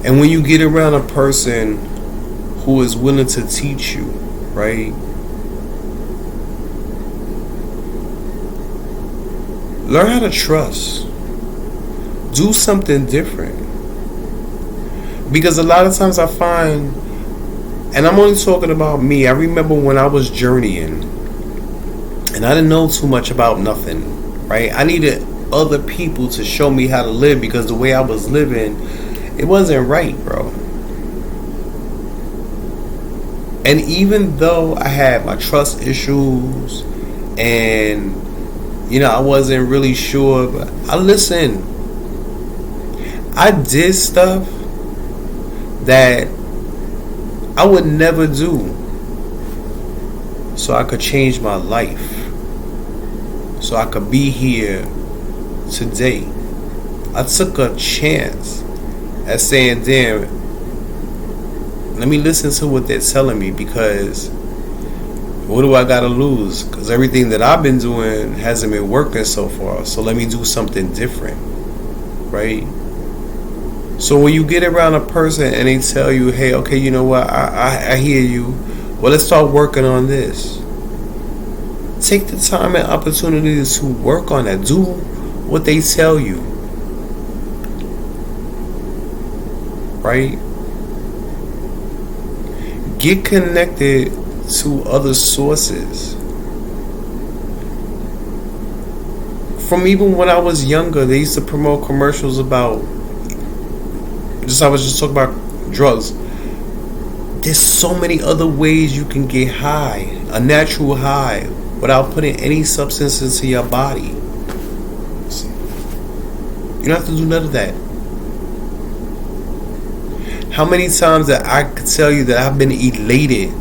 [SPEAKER 1] And when you get around a person who is willing to teach you, right? Learn how to trust. Do something different. Because a lot of times I find, and I'm only talking about me, I remember when I was journeying and I didn't know too much about nothing, right? I needed other people to show me how to live, because the way I was living, it wasn't right, bro. And even though I had my trust issues and, I wasn't really sure, but I listened. I did stuff that I would never do so I could change my life, so I could be here today. I took a chance at saying, damn, let me listen to what they're telling me, because what do I gotta lose? Because everything that I've been doing hasn't been working so far, so let me do something different, right? So when you get around a person and they tell you, hey, okay, you know what, I hear you, well, let's start working on this. Take the time and opportunity to work on that. Do what they tell you, right? Get connected to other sources. From even when I was younger, they used to promote commercials about, I was just talking about drugs. There's so many other ways you can get high, a natural high, without putting any substance into your body. You don't have to do none of that. How many times that I could tell you that I've been elated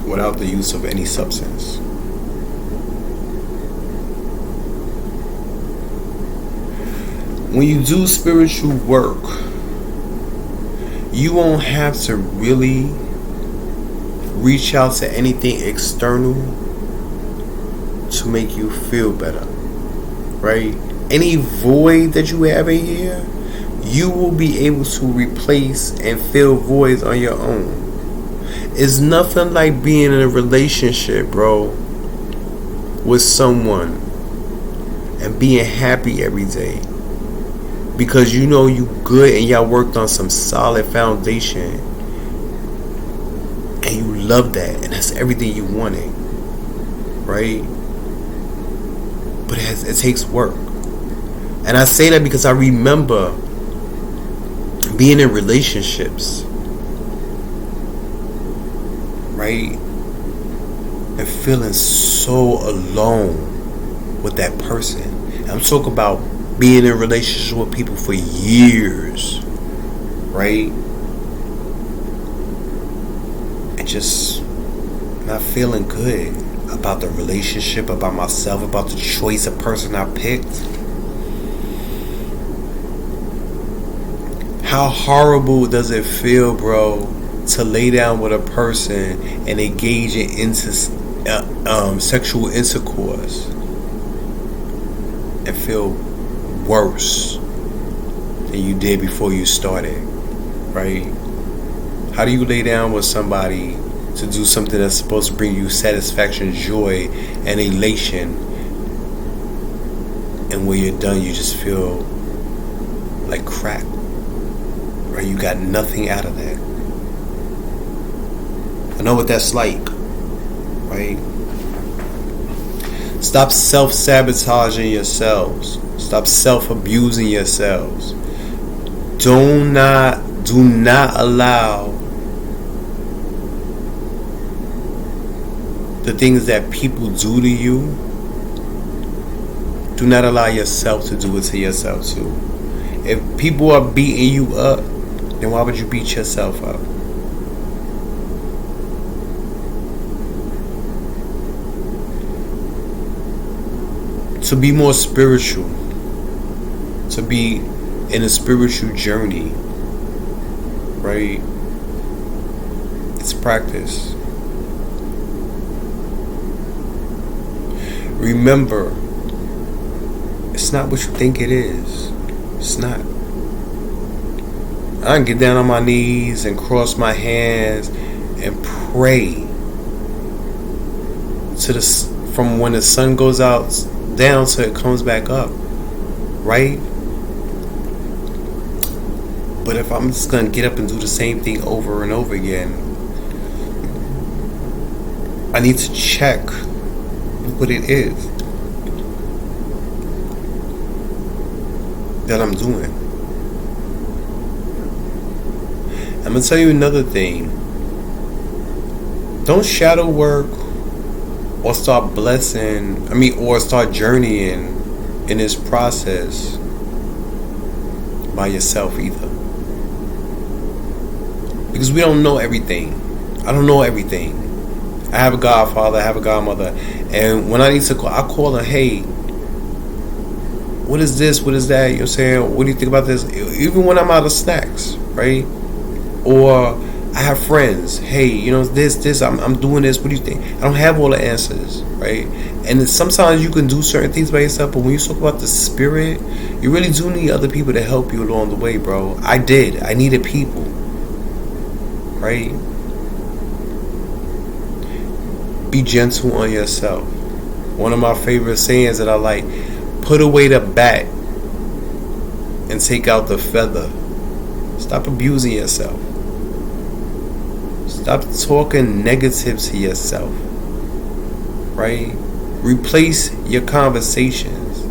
[SPEAKER 1] without the use of any substance? When you do spiritual work, you won't have to really reach out to anything external to make you feel better, right? Any void that you have in here, you will be able to replace and fill voids on your own. It's nothing like being in a relationship, bro, with someone and being happy every day, because you know you good and y'all worked on some solid foundation and you love that, and that's everything you wanted, right? But it takes work. And I say that because I remember being in relationships, right? And feeling so alone with that person. And I'm talking about being in relationships with people for years, right? And just not feeling good about the relationship, about myself, about the choice of person I picked. How horrible does it feel, bro, to lay down with a person and engage into sexual intercourse and feel worse than you did before you started, right? How do you lay down with somebody to do something that's supposed to bring you satisfaction, joy, and elation, and when you're done you just feel like crap, right? You got nothing out of that. I know what that's like, right? Stop self-sabotaging yourselves. Stop self-abusing yourselves. Do not allow the things that people do to you. Do not allow yourself to do it to yourself too. If people are beating you up, then why would you beat yourself up? To be more spiritual, to be in a spiritual journey, right? It's practice. Remember, it's not what you think it is. It's not. I can get down on my knees and cross my hands and pray from when the sun goes out down till it comes back up, right? But if I'm just gonna get up and do the same thing over and over again, I need to check what it is that I'm doing. I'm gonna tell you another thing. Don't shadow work or start or start journeying in this process by yourself either. Because we don't know everything. I don't know everything. I have a godfather, I have a godmother, and when I need to call, I call her, hey, what is this? What is that? You know what I'm saying? What do you think about this? Even when I'm out of snacks, right? Or I have friends, hey, you know, this, I'm doing this, what do you think? I don't have all the answers, right? And sometimes you can do certain things by yourself, but when you talk about the spirit, you really do need other people to help you along the way, bro. I needed people, right? Be gentle on yourself. One of my favorite sayings that I like, put away the bat and take out the feather. Stop abusing yourself. Stop talking negative to yourself, right? Replace your conversations.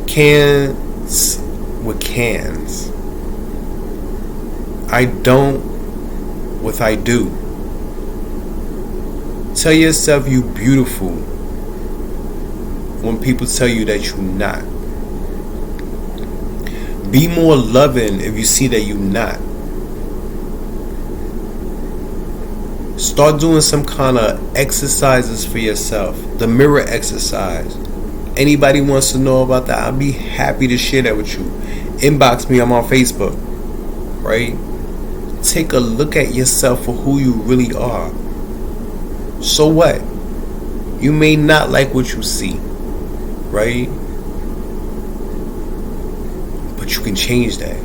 [SPEAKER 1] Cans with cans. I don't with I do. Tell yourself you beautiful when people tell you that you're not. Be more loving if you see that you're not. Start doing some kind of exercises for yourself. The mirror exercise. Anybody wants to know about that, I'll be happy to share that with you. Inbox me, I'm on Facebook. Right? Take a look at yourself for who you really are. So what? You may not like what you see. Right? But you can change that.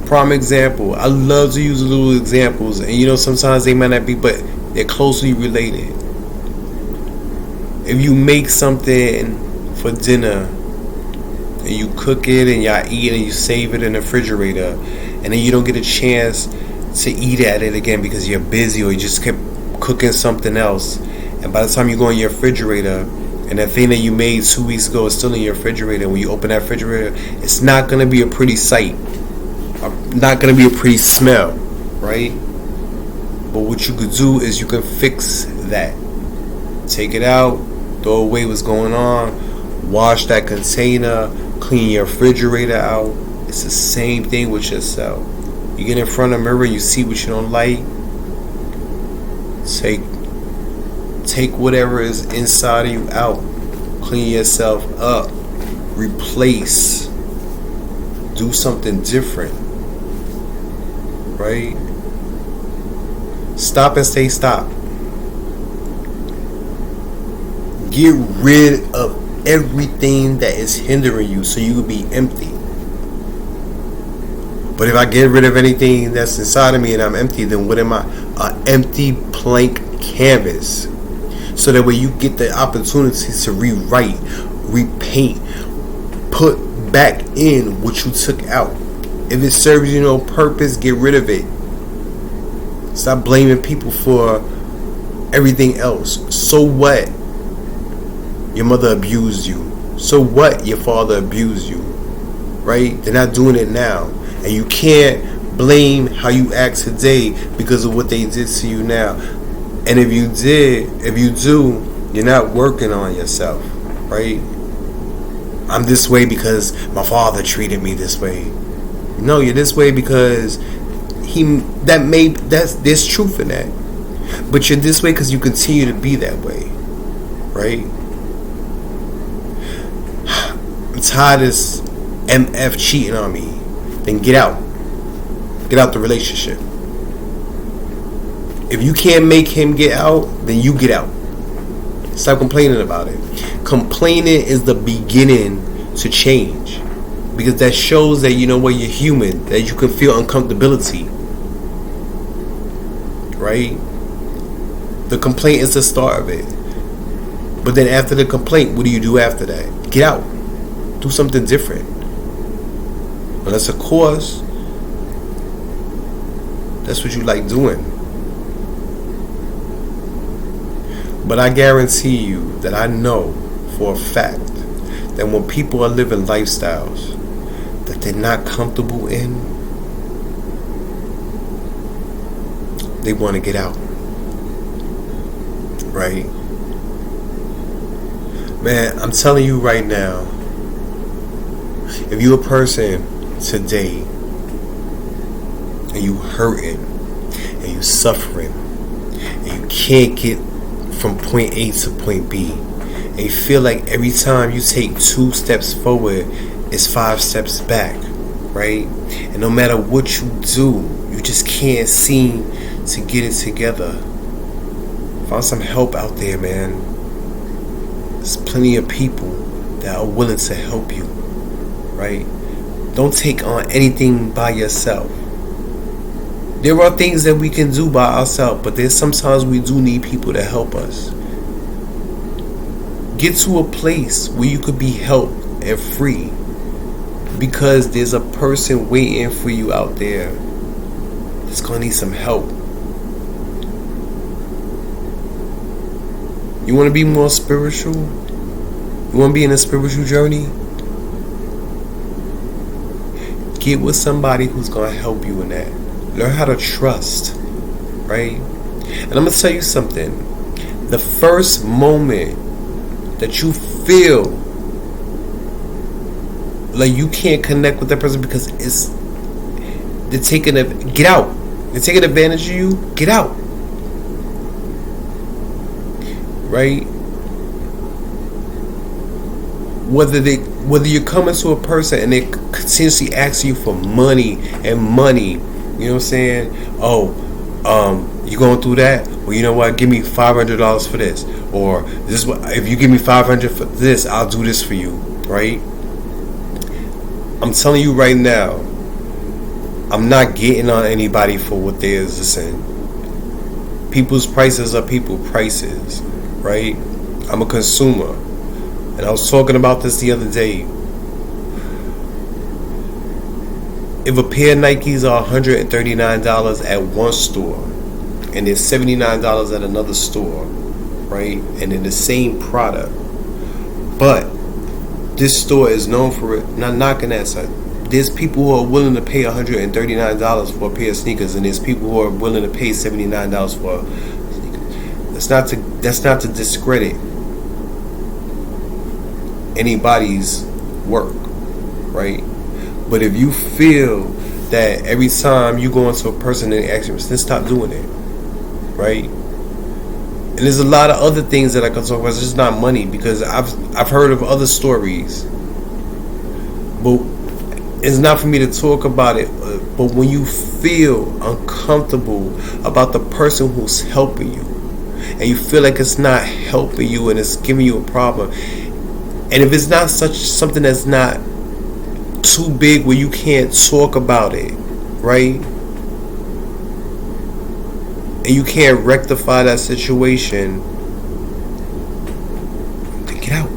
[SPEAKER 1] Prime example. I love to use little examples, and sometimes they might not be, but they're closely related. If you make something for dinner and you cook it and y'all eat it and you save it in the refrigerator, and then you don't get a chance to eat at it again because you're busy or you just kept cooking something else, and by the time you go in your refrigerator and that thing that you made 2 weeks ago is still in your refrigerator, when you open that refrigerator, it's not going to be a pretty sight. Not going to be a pretty smell, right? But what you could do is you can fix that. Take it out, throw away what's going on, wash that container, clean your refrigerator out. It's the same thing with yourself. You get in front of the mirror, you see what you don't like. Take whatever is inside of you out. Clean yourself up. Replace. Do something different. Right? Stop and say stop. Get rid of everything that is hindering you so you will be empty. But if I get rid of anything that's inside of me and I'm empty, then what am I? An empty blank canvas. So that way you get the opportunity to rewrite, repaint, put back in what you took out. If it serves you no purpose, get rid of it. Stop blaming people for everything else. So what? Your mother abused you. So what? Your father abused you. right? They're not doing it now. And you can't blame how you act today because of what they did to you now. And if you do, you're not working on yourself, right? I'm this way because my father treated me this way. No, you're this way because there's truth in that. But you're this way because you continue to be that way, right? I'm tired of this MF cheating on me. Then get out. Get out the relationship. If you can't make him get out, then you get out. Stop complaining about it. Complaining is the beginning to change. Because that shows that, you know what, you're human. That you can feel uncomfortability. Right? The complaint is the start of it. But then after the complaint, what do you do after that? Get out. Do something different. Unless, of course, that's what you like doing. But I guarantee you that I know for a fact that when people are living lifestyles that they're not comfortable in, they want to get out. Right? Man, I'm telling you right now, if you're a person today and you hurting and you suffering and you can't get from point A to point B, and you feel like every time you take 2 steps forward, it's 5 steps back, right? And no matter what you do, you just can't seem to get it together. Find some help out there, man. There's plenty of people that are willing to help you, right? Don't take on anything by yourself. There are things that we can do by ourselves, but there's sometimes we do need people to help us. Get to a place where you could be helped and free, because there's a person waiting for you out there that's gonna need some help. You want to be more spiritual? You want to be in a spiritual journey? Get with somebody who's going to help you in that. Learn how to trust, right? And I'm going to tell you something. The first moment that you feel like you can't connect with that person because they're taking get out. They're taking advantage of you. Get out. Right? Whether you're coming to a person and they continuously ask you for money, you know what I'm saying? Oh, you going through that? Well, you know what? Give me $500 for this, or this. If you give me $500 for this, I'll do this for you. Right? I'm telling you right now, I'm not getting on anybody for what they is. Listen, people's prices are people prices. Right? I'm a consumer. And I was talking about this the other day. If a pair of Nikes are $139 at one store and it's $79 at another store, right? And in the same product, but this store is known for it, not knocking that side. There's people who are willing to pay $139 for a pair of sneakers, and there's people who are willing to pay $79 for sneakers. That's not to discredit anybody's work, right? But if you feel that every time you go into a person and ask them, then stop doing it, right? And there's a lot of other things that I can talk about. It's just not money, because I've heard of other stories, but it's not for me to talk about it. But when you feel uncomfortable about the person who's helping you, and you feel like it's not helping you and it's giving you a problem, and if it's not something that's not too big where you can't talk about it, right? And you can't rectify that situation, then get out.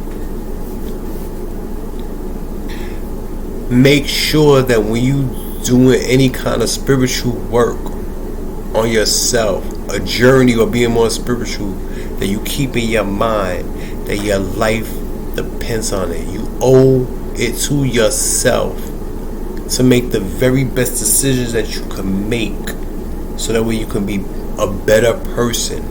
[SPEAKER 1] Make sure that when you doing any kind of spiritual work on yourself, a journey or being more spiritual, that you keep in your mind that your life depends on it. You owe it to yourself to make the very best decisions that you can make, so that way you can be a better person.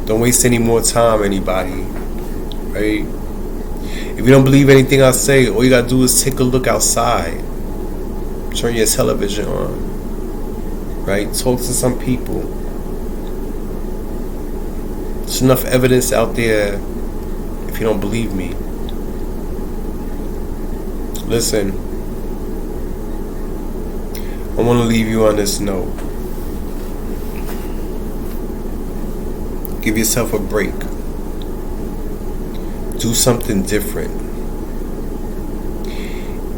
[SPEAKER 1] Don't waste any more time, anybody. Right? If you don't believe anything I say, all you gotta do is take a look outside. Turn your television on. Right? Talk to some people. There's enough evidence out there if you don't believe me. Listen, I want to leave you on this note. Give yourself a break. Do something different.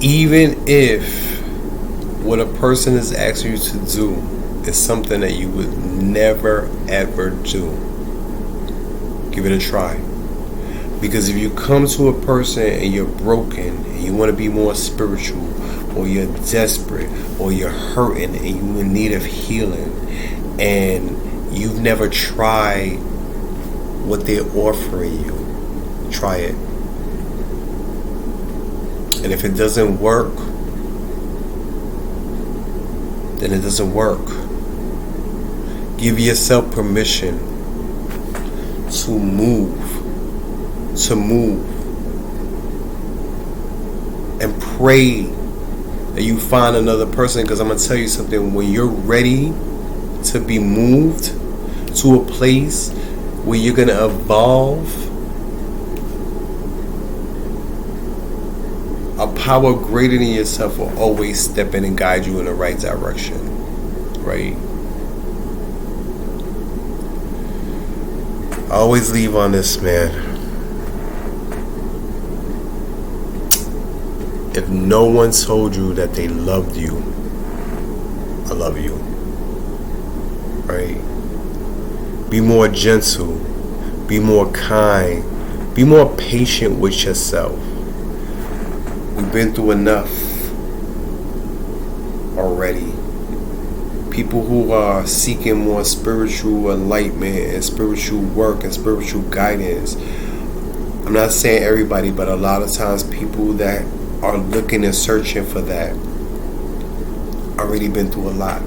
[SPEAKER 1] Even if what a person is asking you to do is something that you would never ever do, give it a try. Because if you come to a person and you're broken and you want to be more spiritual, or you're desperate, or you're hurting and you're in need of healing, and you've never tried what they're offering you, try it. And if it doesn't work, then it doesn't work. Give yourself permission to move. And pray that you find another person, because I'm going to tell you something. When you're ready to be moved to a place where you're going to evolve, a power greater than yourself will always step in and guide you in the right direction. Right? I always leave on this, man. If no one told you that they loved you, I love you. Right? Be more gentle. Be more kind. Be more patient with yourself. We've been through enough already. People who are seeking more spiritual enlightenment and spiritual work and spiritual guidance. I'm not saying everybody, but a lot of times people that are looking and searching for that already been through a lot.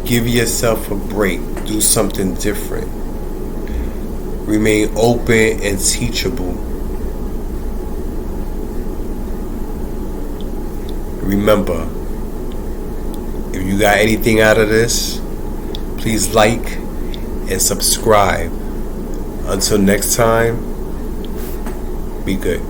[SPEAKER 1] Give yourself a break. Do something different. Remain open and teachable. Remember, if you got anything out of this, please like and subscribe. Until next time, be good.